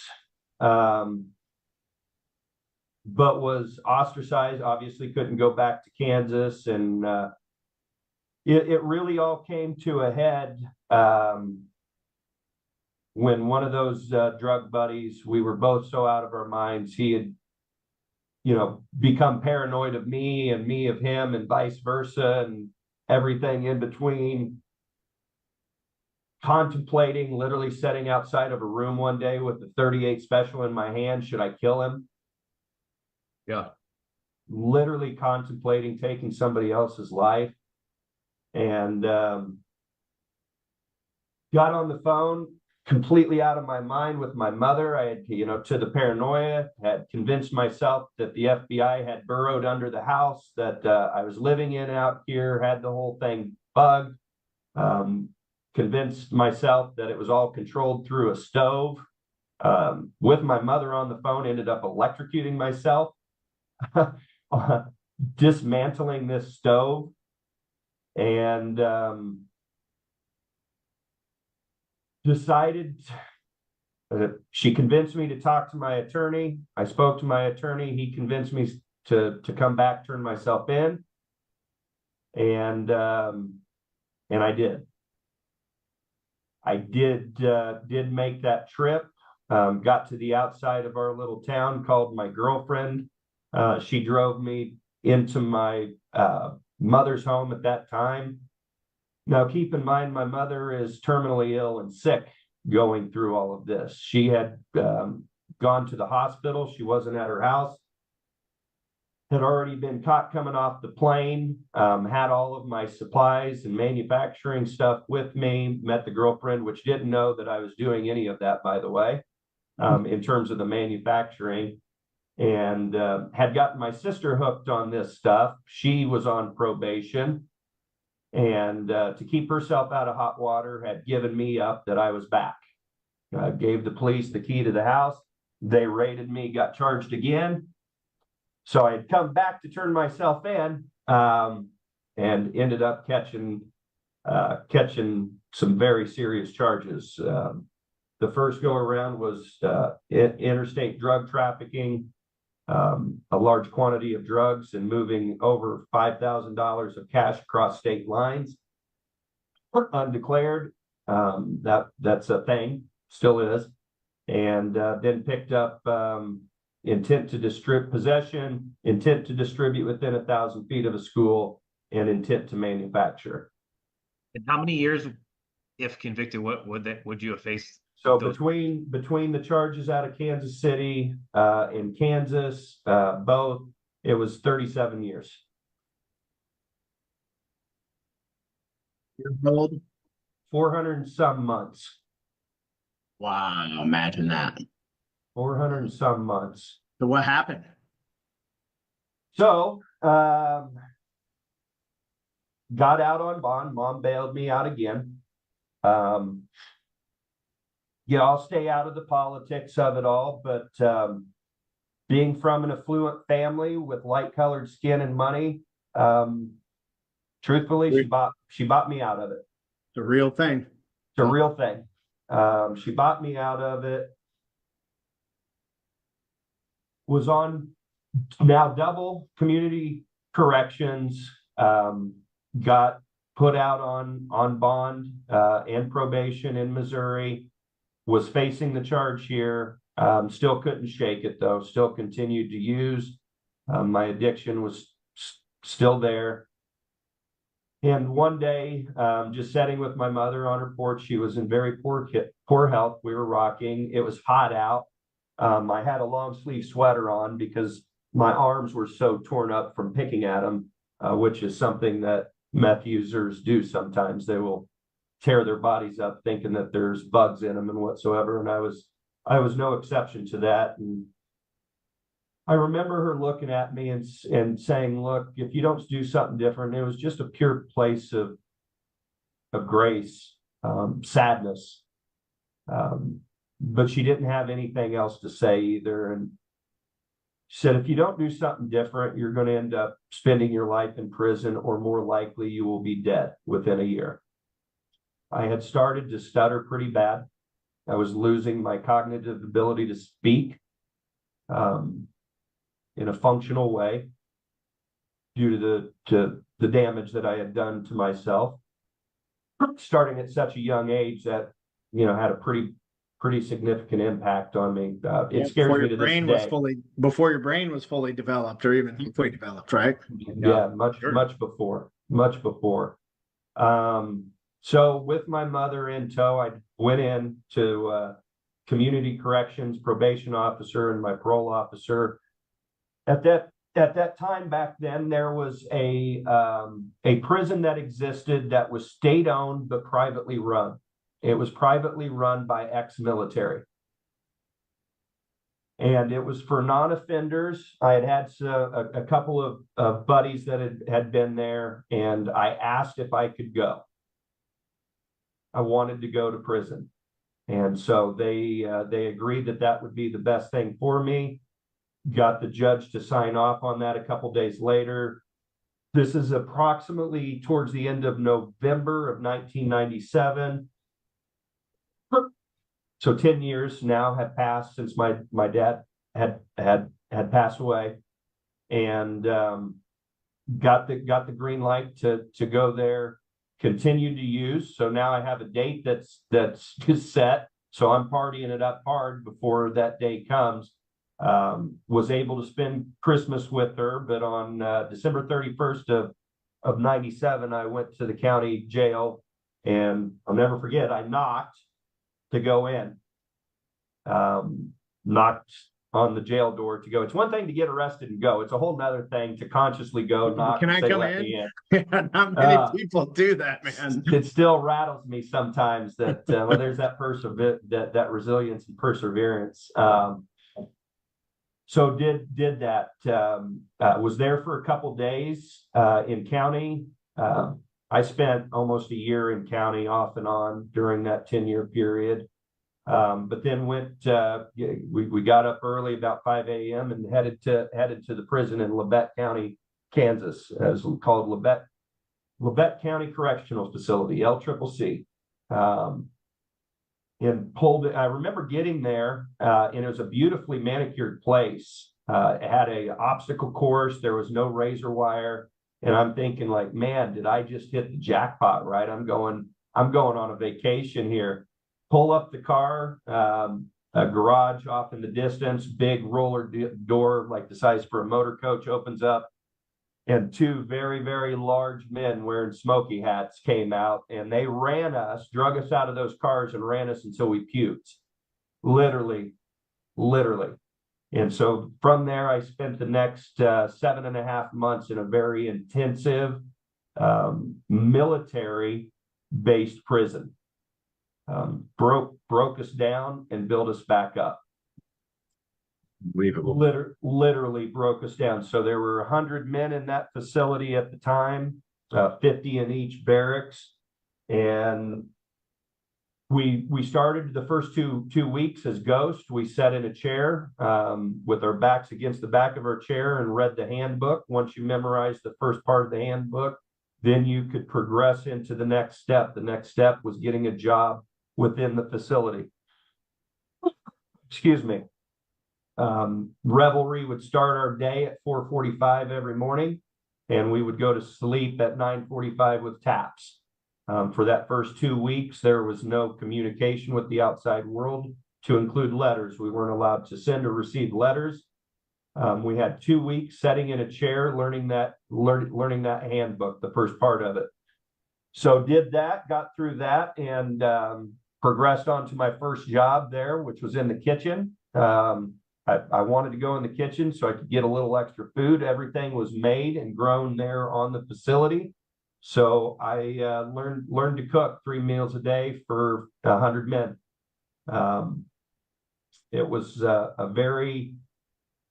But was ostracized, obviously couldn't go back to Kansas. And it really all came to a head when one of those drug buddies, we were both so out of our minds. He had, you know, become paranoid of me and me of him and vice versa and everything in between. Contemplating, literally sitting outside of a room one day with the 38 special in my hand. Should I kill him? Yeah. Literally contemplating taking somebody else's life. And got on the phone, completely out of my mind with my mother. I had, you know, to the paranoia, had convinced myself that the FBI had burrowed under the house that I was living in out here, had the whole thing bugged. Convinced myself that it was all controlled through a stove. With my mother on the phone, ended up electrocuting myself, dismantling this stove. And decided, she convinced me to talk to my attorney. I spoke to my attorney. He convinced me to come back, turn myself in. And I did. I did make that trip, got to the outside of our little town, called my girlfriend. She drove me into my mother's home at that time. Now, keep in mind, my mother is terminally ill and sick going through all of this. She had gone to the hospital. She wasn't at her house. Had already been caught coming off the plane, had all of my supplies and manufacturing stuff with me, met the girlfriend, which didn't know that I was doing any of that, by the way, in terms of the manufacturing, and had gotten my sister hooked on this stuff. She was on probation, and to keep herself out of hot water, had given me up that I was back. Gave the police the key to the house. They raided me, got charged again. So I had come back to turn myself in, and ended up catching some very serious charges. The first go around was interstate drug trafficking, a large quantity of drugs, and moving over $5,000 of cash across state lines, undeclared. That's a thing, still is. And then picked up intent to distribute possession, intent to distribute within 1,000 feet of a school, and intent to manufacture. And how many years, if convicted, what would you have faced? So between the charges out of Kansas City and Kansas, both, it was 37 years. Years old? 400 and some months. Wow, imagine that. 400 and some months. So what happened? So got out on bond. Mom bailed me out again. Yeah, I'll stay out of the politics of it all, but being from an affluent family with light-colored skin and money, truthfully, she bought me out of it. It's a real thing. It's a real thing. She bought me out of it. Was on now double community corrections. Got put out on bond and probation in Missouri. Was facing the charge here. Still couldn't shake it though. Still continued to use. My addiction was still there. And one day, just sitting with my mother on her porch, she was in very poor health. We were rocking. It was hot out. I had a long sleeve sweater on because my arms were so torn up from picking at them, which is something that meth users do sometimes. They will tear their bodies up thinking that there's bugs in them and whatsoever. And I was no exception to that. And I remember her looking at me and saying, look, if you don't do something different, it was just a pure place of grace, sadness. But she didn't have anything else to say either. And she said, if you don't do something different, you're going to end up spending your life in prison, or more likely you will be dead within a year. I had started to stutter pretty bad. I was losing my cognitive ability to speak in a functional way due to the damage that I had done to myself, starting at such a young age that, had a pretty significant impact on me. It scares me to this day. Before your brain was fully developed, or even fully developed, right? Yeah, much before. So with my mother in tow, I went in to community corrections, probation officer, and my parole officer. At that time back then, there was a prison that existed that was state-owned but privately run. It was privately run by ex-military. And it was for non-offenders. I had a couple of buddies that had been there, and I asked if I could go. I wanted to go to prison. And so they agreed that would be the best thing for me. Got the judge to sign off on that a couple days later. This is approximately towards the end of November of 1997. So 10 years now had passed since my dad had passed away, and got the green light to go there, continued to use. So now I have a date that's set. So I'm partying it up hard before that day comes. Was able to spend Christmas with her, but on December 31st of 97, I went to the county jail, and I'll never forget, I knocked to go in. Knocked on the jail door to go. It's one thing to get arrested and go. It's a whole nother thing to consciously go knock. Can I come in? Not many people do that, man. It still rattles me sometimes that there's that resilience and perseverance. So did that. Was there for a couple days in county. I spent almost a year in county off and on during that 10-year period. But then we got up early about 5 a.m. and headed to the prison in Labette County, Kansas, as called Labette County Correctional Facility, LCCC. And I remember getting there, and it was a beautifully manicured place. It had a obstacle course. There was no razor wire. And I'm thinking like, man, did I just hit the jackpot, right? I'm going on a vacation here. Pull up the car. a garage off in the distance, big roller door like the size for a motor coach opens up, and two very, very large men wearing smoky hats came out, and they ran us, drug us out of those cars and ran us until we puked. Literally. And so from there, I spent the next 7.5 months in a very intensive military-based prison. Broke us down and built us back up. Unbelievable. Literally broke us down. So there were 100 men in that facility at the time, 50 in each barracks, and we started the first two weeks as ghosts. We sat in a chair with our backs against the back of our chair and read the handbook. Once you memorized the first part of the handbook, then you could progress into the next step. The next step was getting a job within the facility. Excuse me. Revelry would start our day at 4:45 every morning, and we would go to sleep at 9:45 with taps. For that first 2 weeks, there was no communication with the outside world, to include letters. We weren't allowed to send or receive letters. We had 2 weeks sitting in a chair, learning that handbook, the first part of it. So did that, got through that, and progressed on to my first job there, which was in the kitchen. I wanted to go in the kitchen so I could get a little extra food. Everything was made and grown there on the facility. So I learned to cook 3 meals a day for 100 men. It was a very,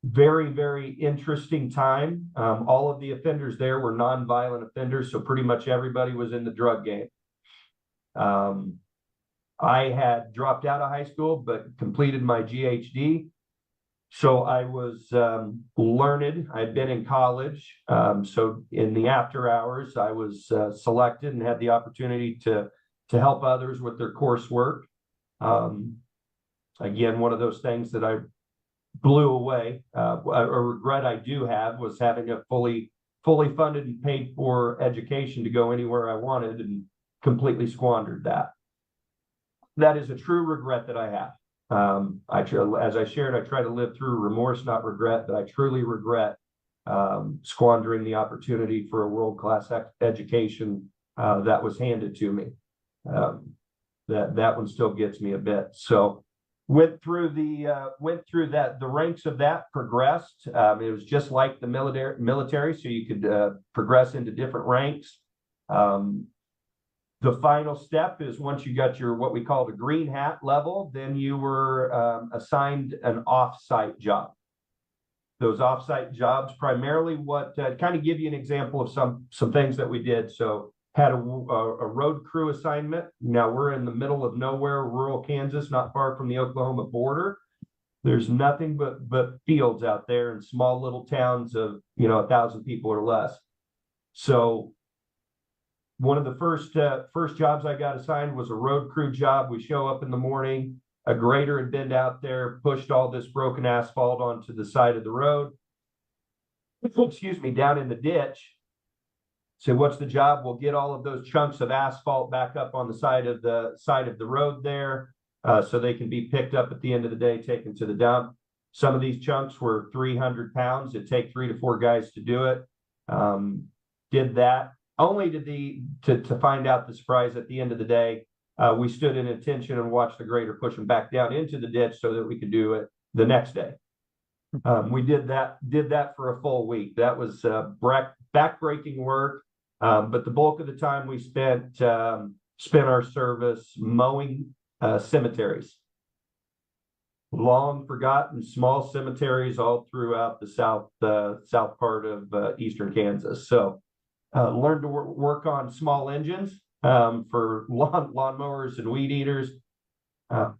very, very interesting time. All of the offenders there were nonviolent offenders, so pretty much everybody was in the drug game. I had dropped out of high school, but completed my GHD. So I was learned. I'd been in college. So in the after hours, I was selected and had the opportunity to help others with their coursework. Again, one of those things that I blew away. A regret I do have was having a fully funded and paid for education to go anywhere I wanted, and completely squandered that. That is a true regret that I have. As I shared, I try to live through remorse, not regret, but I truly regret squandering the opportunity for a world-class education that was handed to me. That one still gets me a bit. So went through the ranks of that, progressed. It was just like the military, so you could progress into different ranks. The final step is once you got your what we call the green hat level, then you were assigned an off-site job. Those off-site jobs primarily kind of give you an example of some things that we did. So had a road crew assignment. Now we're in the middle of nowhere, rural Kansas, not far from the Oklahoma border. There's nothing but fields out there in small little towns of 1,000 people or less. So one of the first jobs I got assigned was a road crew job. We show up in the morning. A grader had been out there, pushed all this broken asphalt onto the side of the road. Excuse me, down in the ditch. So what's the job? We'll get all of those chunks of asphalt back up on the side of the road there, so they can be picked up at the end of the day, taken to the dump. Some of these chunks were 300 pounds. It'd take 3 to 4 guys to do it. Did that. Only to find out the surprise at the end of the day, we stood in attention and watched the grader push them back down into the ditch so that we could do it the next day. We did that for a full week. That was backbreaking work, but the bulk of the time we spent our service mowing cemeteries, long forgotten small cemeteries all throughout the south part of eastern Kansas. So. Learned to work on small engines for lawnmowers and weed eaters.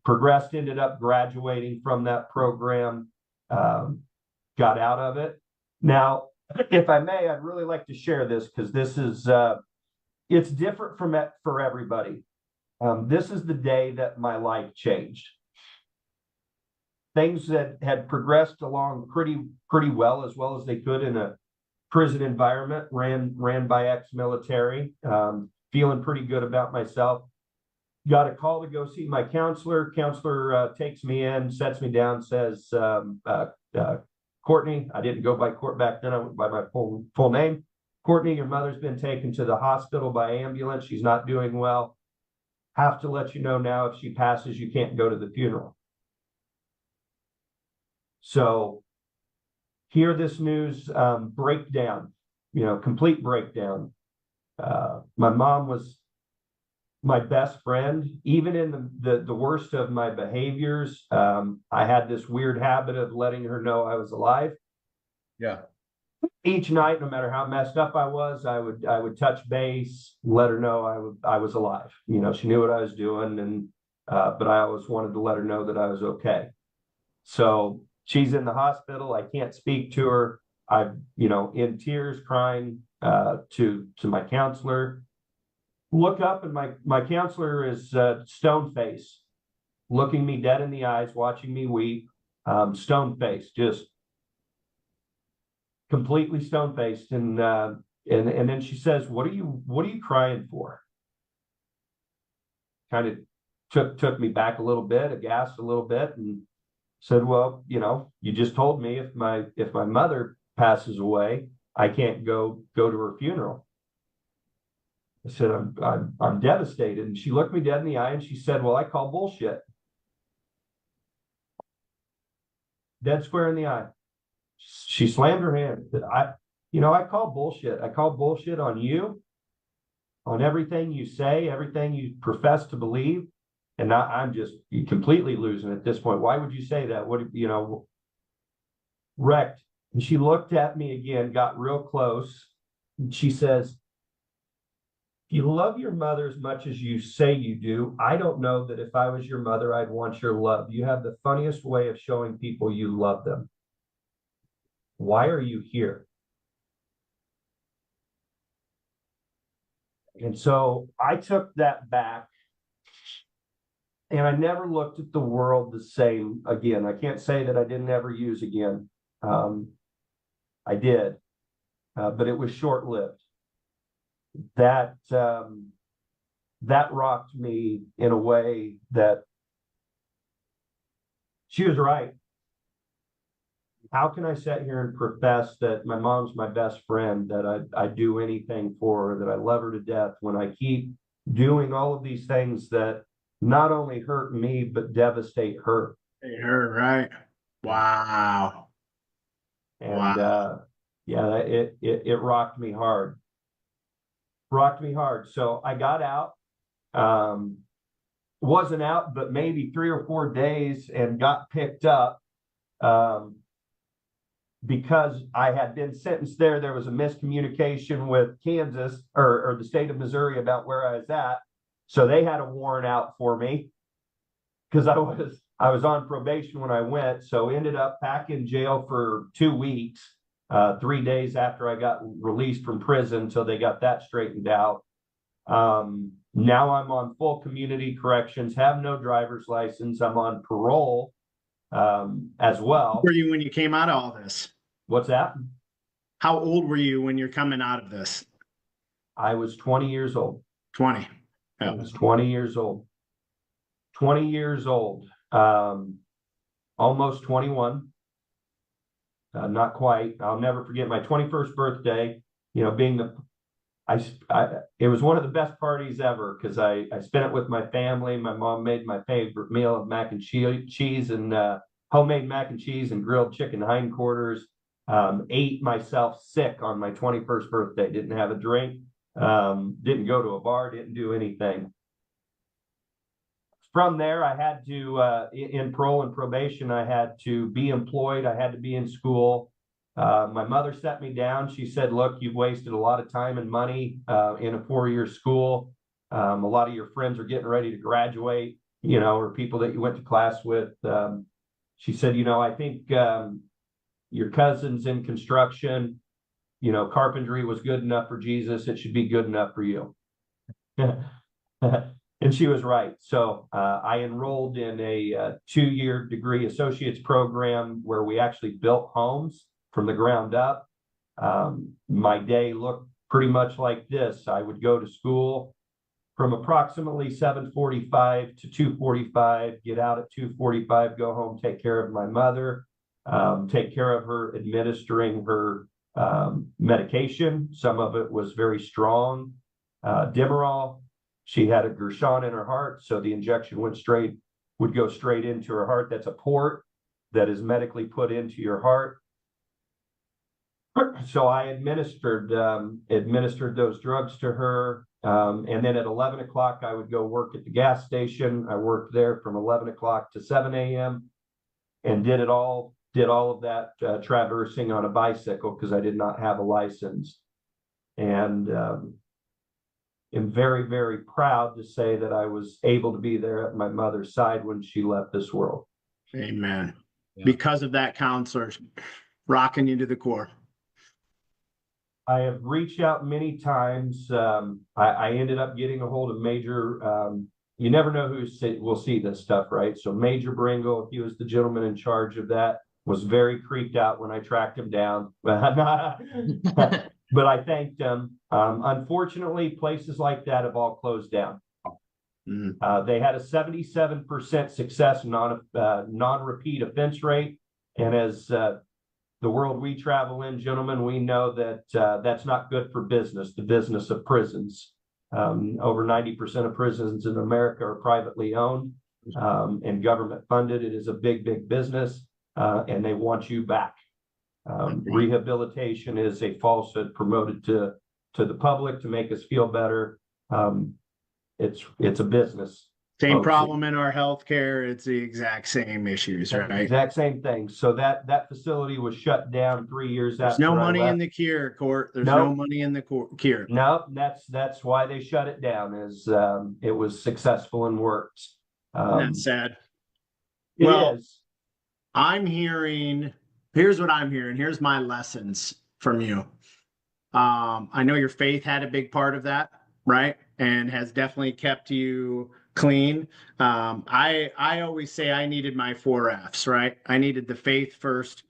Progressed, ended up graduating from that program, got out of it. Now, if I may, I'd really like to share this because this is, it's different for everybody. This is the day that my life changed. Things that had progressed along pretty well as they could in a prison environment, ran by ex-military, feeling pretty good about myself. got a call to go see my counselor. Counselor takes me in, sets me down, says, Courtney, I didn't go by Court back then, I went by my full name. Courtney, your mother's been taken to the hospital by ambulance. She's not doing well. Have to let you know now, if she passes, you can't go to the funeral. So hear this news breakdown, complete breakdown. My mom was my best friend, even in the worst of my behaviors. I had this weird habit of letting her know I was alive. Yeah. Each night, no matter how messed up I was, I would touch base, let her know I was alive. She knew what I was doing, and but I always wanted to let her know that I was okay. So she's in the hospital. I can't speak to her. I'm, in tears, crying to my counselor. Look up, and my counselor is stone face, looking me dead in the eyes, watching me weep. Stone face, just completely stone faced. And then she says, "What are you crying for?" Kind of took me back a little bit, aghast a little bit, and said, "Well, you just told me if my mother passes away, I can't go to her funeral." I said, I'm devastated. And she looked me dead in the eye and she said, "Well, I call bullshit." Dead square in the eye. She slammed her hand. I call bullshit. I call bullshit on you, on everything you say, everything you profess to believe. And now I'm just completely losing at this point. Why would you say that? Wrecked. And she looked at me again, got real close. And she says, "If you love your mother as much as you say you do, I don't know that if I was your mother, I'd want your love. You have the funniest way of showing people you love them. Why are you here?" And so I took that back, and I never looked at the world the same again. I can't say that I didn't ever use again. I did, but it was short-lived. That rocked me in a way that she was right. How can I sit here and profess that my mom's my best friend, that I'd do anything for her, that I love her to death, when I keep doing all of these things that not only hurt me, but devastate her? Hey, her, right? Wow. And yeah, it rocked me hard. Rocked me hard. So I got out. Wasn't out, but maybe 3 or 4 days, and got picked up. Because I had been sentenced there. There was a miscommunication with Kansas or the state of Missouri about where I was at. So they had a warrant out for me because I was on probation when I went. So ended up back in jail for 2 weeks, 3 days after I got released from prison. So they got that straightened out. Now I'm on full community corrections, have no driver's license. I'm on parole as well. Were you when you came out of all this? What's that? How old were you when you're coming out of this? I was 20 years old. 20. I was 20 years old. 20 years old. Almost 21. Not quite. I'll never forget my 21st birthday. Being it was one of the best parties ever because I spent it with my family. My mom made my favorite meal of mac and cheese and homemade mac and cheese and grilled chicken hindquarters. Ate myself sick on my 21st birthday. Didn't have a drink. Didn't go to a bar. Didn't do anything. From there, I had to, in parole and probation, I had to be employed. I had to be in school. My mother set me down. She said, "Look, you've wasted a lot of time and money in a 4-year school. A lot of your friends are getting ready to graduate, or people that you went to class with." She said, "I think your cousin's in construction. Carpentry was good enough for Jesus. It should be good enough for you." And she was right. So I enrolled in a 2-year degree associate's program where we actually built homes from the ground up. My day looked pretty much like this. I would go to school, from approximately 7:45 to 2:45, get out at 2:45, go home, take care of my mother, take care of her administering her medication. Some of it was very strong, Demerol. She had a Gershon in her heart, so the injection would go straight into her heart. That's a port that is medically put into your heart. So I administered those drugs to her. And then at 11 o'clock, I would go work at the gas station. I worked there from 11 o'clock to 7 a.m. and did all of that traversing on a bicycle because I did not have a license. And am very, very proud to say that I was able to be there at my mother's side when she left this world. Amen. Yeah. Because of that counselor rocking you to the core. I have reached out many times. I ended up getting a hold of Major. You never know who will see this stuff, right? So Major Bringle, he was the gentleman in charge of that, was very creeped out when I tracked him down. But I thanked him. Unfortunately, places like that have all closed down. They had a 77% success non-repeat offense rate. And as the world we travel in, gentlemen, we know that that's not good for business, the business of prisons. Over 90% of prisons in America are privately owned and government funded. It is a big, big business, and they want you back. Rehabilitation is a falsehood promoted to the public to make us feel better. It's a business. Same problem in our healthcare. It's the exact same issues, right? Exact same thing. So that facility was shut down 3 years There's after no I money left. in the cure, Court. There's Nope. no money in the cure. No, that's why they shut it down. Is it was successful and worked. That's sad. It Well, is. Here's what I'm hearing. Here's my lessons from you. I know your faith had a big part of that, right? And has definitely kept you clean. I always say I needed my 4 F's, right? I needed the faith first,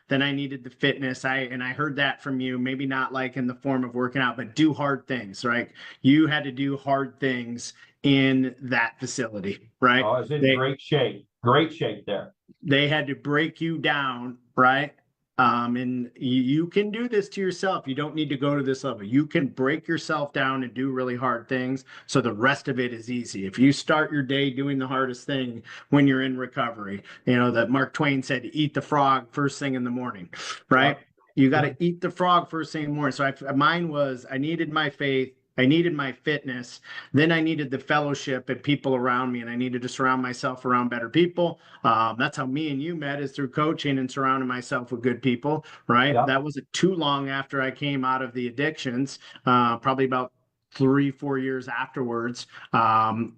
then I needed the fitness. I heard that from you, maybe not like in the form of working out, but do hard things, right? You had to do hard things in that facility, right? Oh, it's in great shape. Great shape there. They had to break you down, right? And you can do this to yourself. You don't need to go to this level. You can break yourself down and do really hard things. So the rest of it is easy. If you start your day doing the hardest thing when you're in recovery, that Mark Twain said, eat the frog first thing in the morning, right? Yep. You got to eat the frog first thing in the morning. So mine was, I needed my faith. I needed my fitness. Then I needed the fellowship and people around me, and I needed to surround myself around better people. That's how me and you met, is through coaching and surrounding myself with good people, right? Yep. That wasn't too long after I came out of the addictions, probably about 3-4 years afterwards. And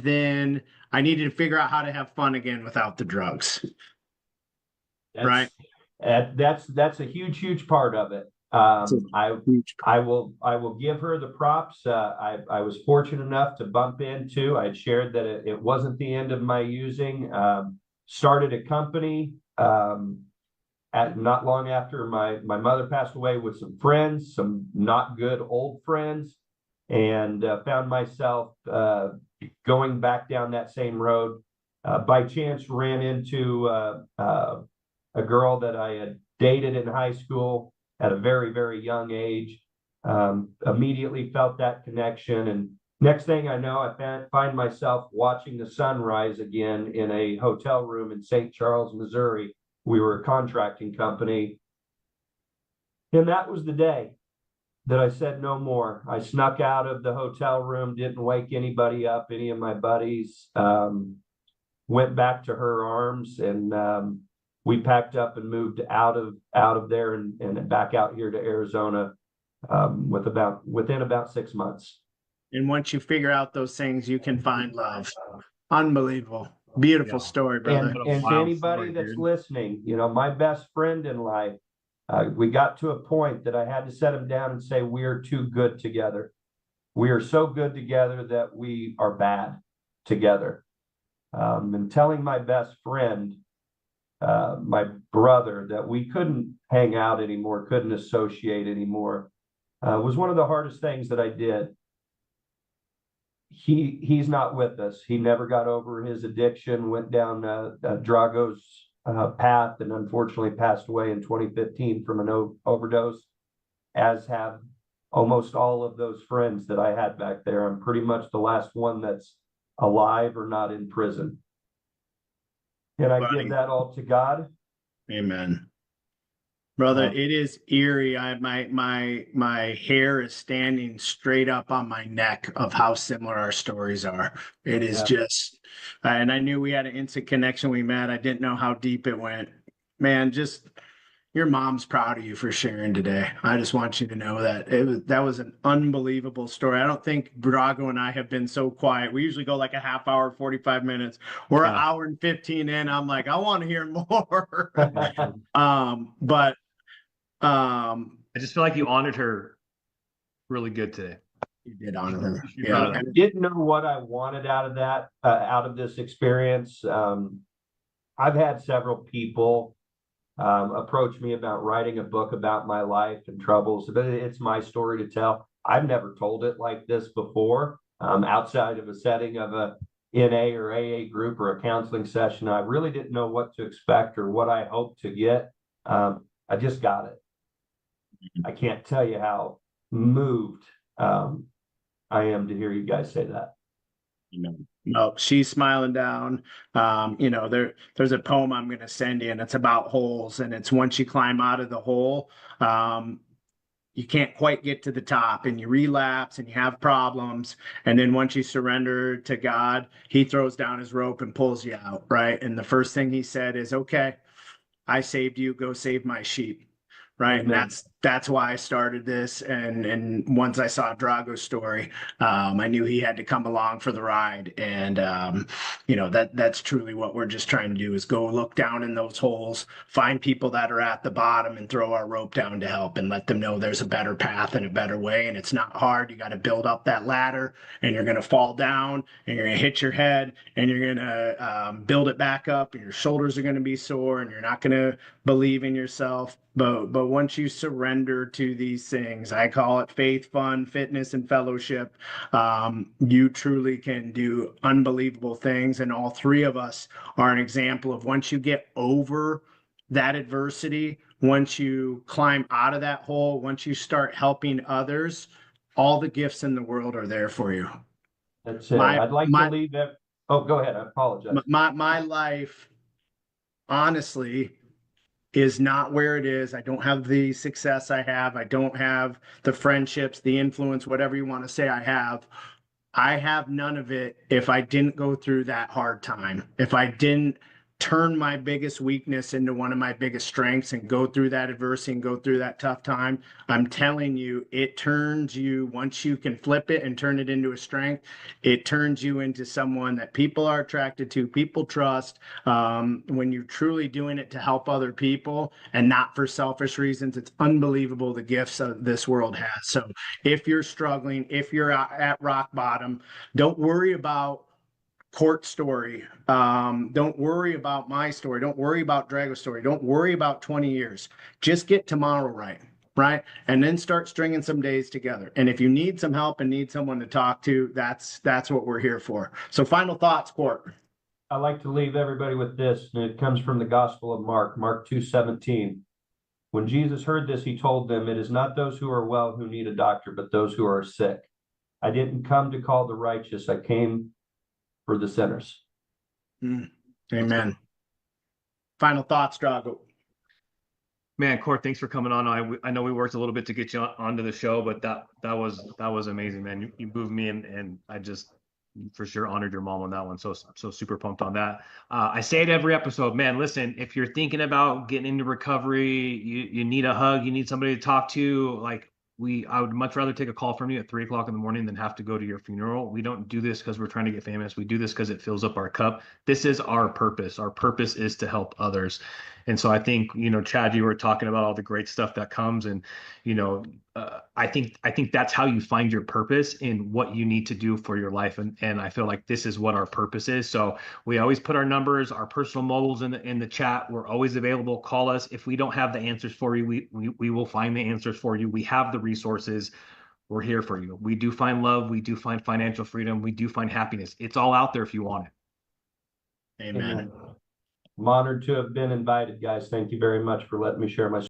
then I needed to figure out how to have fun again without the drugs. Right? That's a huge part of it. I will give her the props. I was fortunate enough to bump into. I had shared that it wasn't the end of my using. Started a company not long after my mother passed away with some friends, some not good old friends, and found myself going back down that same road. By chance, ran into a girl that I had dated in high school at a very, very young age. Immediately felt that connection. And next thing I know, I find myself watching the sunrise again in a hotel room in St. Charles, Missouri. We were a contracting company. And that was the day that I said no more. I snuck out of the hotel room, didn't wake anybody up, any of my buddies, went back to her arms, and we packed up and moved out of there and back out here to Arizona within about 6 months. And once you figure out those things, you can find love. Unbelievable. Beautiful story, brother. And to anybody that's listening, my best friend in life, we got to a point that I had to set him down and say, we are too good together. We are so good together that we are bad together. And telling my best friend, my brother, that we couldn't hang out anymore, couldn't associate anymore, was one of the hardest things that I did. he's not with us. He never got over his addiction, went down Drago's path, and unfortunately passed away in 2015 from an overdose, as have almost all of those friends that I had back there. I'm pretty much the last one that's alive or not in prison. And I give that all to God. Amen. Brother, it is eerie. My hair is standing straight up on my neck of how similar our stories are. It is just, and I knew we had an instant connection. We met. I didn't know how deep it went. Man, just your mom's proud of you for sharing today. I just want you to know that that was an unbelievable story. I don't think Brago and I have been so quiet. We usually go like a half hour, 45 minutes. We're an hour and 15 in. I'm like, I want to hear more. But I just feel like you honored her really good today. You did honor her. Yeah. I didn't know what I wanted out of that, out of this experience. I've had several people approach me about writing a book about my life and troubles, but it's my story to tell. I've never told it like this before, outside of a setting of a NA or AA group or a counseling session. I really didn't know what to expect or what I hoped to get. I just got it. I can't tell you how moved I am to hear you guys say that. No, she's smiling down. There's a poem I'm going to send you, and it's about holes. And it's once you climb out of the hole, you can't quite get to the top, and you relapse and you have problems. And then once you surrender to God, he throws down his rope and pulls you out, right? And the first thing he said is, okay, I saved you, go save my sheep. Right. And that's why I started this. And once I saw Drago's story, I knew he had to come along for the ride. And that's truly what we're just trying to do, is go look down in those holes, find people that are at the bottom, and throw our rope down to help and let them know there's a better path and a better way. And it's not hard. You got to build up that ladder, and you're going to fall down, and you're going to hit your head, and you're going to build it back up, and your shoulders are going to be sore, and you're not going to believe in yourself. But once you surrender to these things, I call it faith, fun, fitness, and fellowship, you truly can do unbelievable things. And all three of us are an example of, once you get over that adversity, once you climb out of that hole, once you start helping others, all the gifts in the world are there for you. That's it. I'd like to leave it. Oh, go ahead. I apologize. My life, honestly, is not where it is. I don't have the success I have. I don't have the friendships, the influence, whatever you want to say I have. I have none of it if I didn't go through that hard time. If I didn't turn my biggest weakness into one of my biggest strengths and go through that adversity and go through that tough time, I'm telling you, it turns you, once you can flip it and turn it into a strength, it turns you into someone that people are attracted to, people trust. When you're truly doing it to help other people and not for selfish reasons, it's unbelievable the gifts that this world has. So if you're struggling, if you're at rock bottom, don't worry about Court's story. Don't worry about my story. Don't worry about Drago's story. Don't worry about 20 years. Just get tomorrow right? And then start stringing some days together. And if you need some help and need someone to talk to, that's what we're here for. So final thoughts, Court. I like to leave everybody with this, and it comes from the Gospel of Mark 2:17. When Jesus heard this, he told them, "It is not those who are well who need a doctor, but those who are sick. I didn't come to call the righteous. I came for the sinners." Amen. Final thoughts, Drago. Man, Court, thanks for coming on. I know we worked a little bit to get you onto the show, but that was amazing, man. You moved me, and I just for sure honored your mom on that one. So super pumped on that. I say it every episode, man. Listen, if you're thinking about getting into recovery, you need a hug, you need somebody to talk to, like, I would much rather take a call from you at 3:00 in the morning than have to go to your funeral. We don't do this because we're trying to get famous. We do this because it fills up our cup. This is our purpose. Our purpose is to help others. And so I think, Chad, you were talking about all the great stuff that comes, and, I think that's how you find your purpose in what you need to do for your life. And I feel like this is what our purpose is. So we always put our numbers, our personal mobiles in the chat. We're always available. Call us. If we don't have the answers for you, we will find the answers for you. We have the resources. we're here for you. We do find love. We do find financial freedom. We do find happiness. It's all out there if you want it. Amen. I'm honored to have been invited, guys. Thank you very much for letting me share my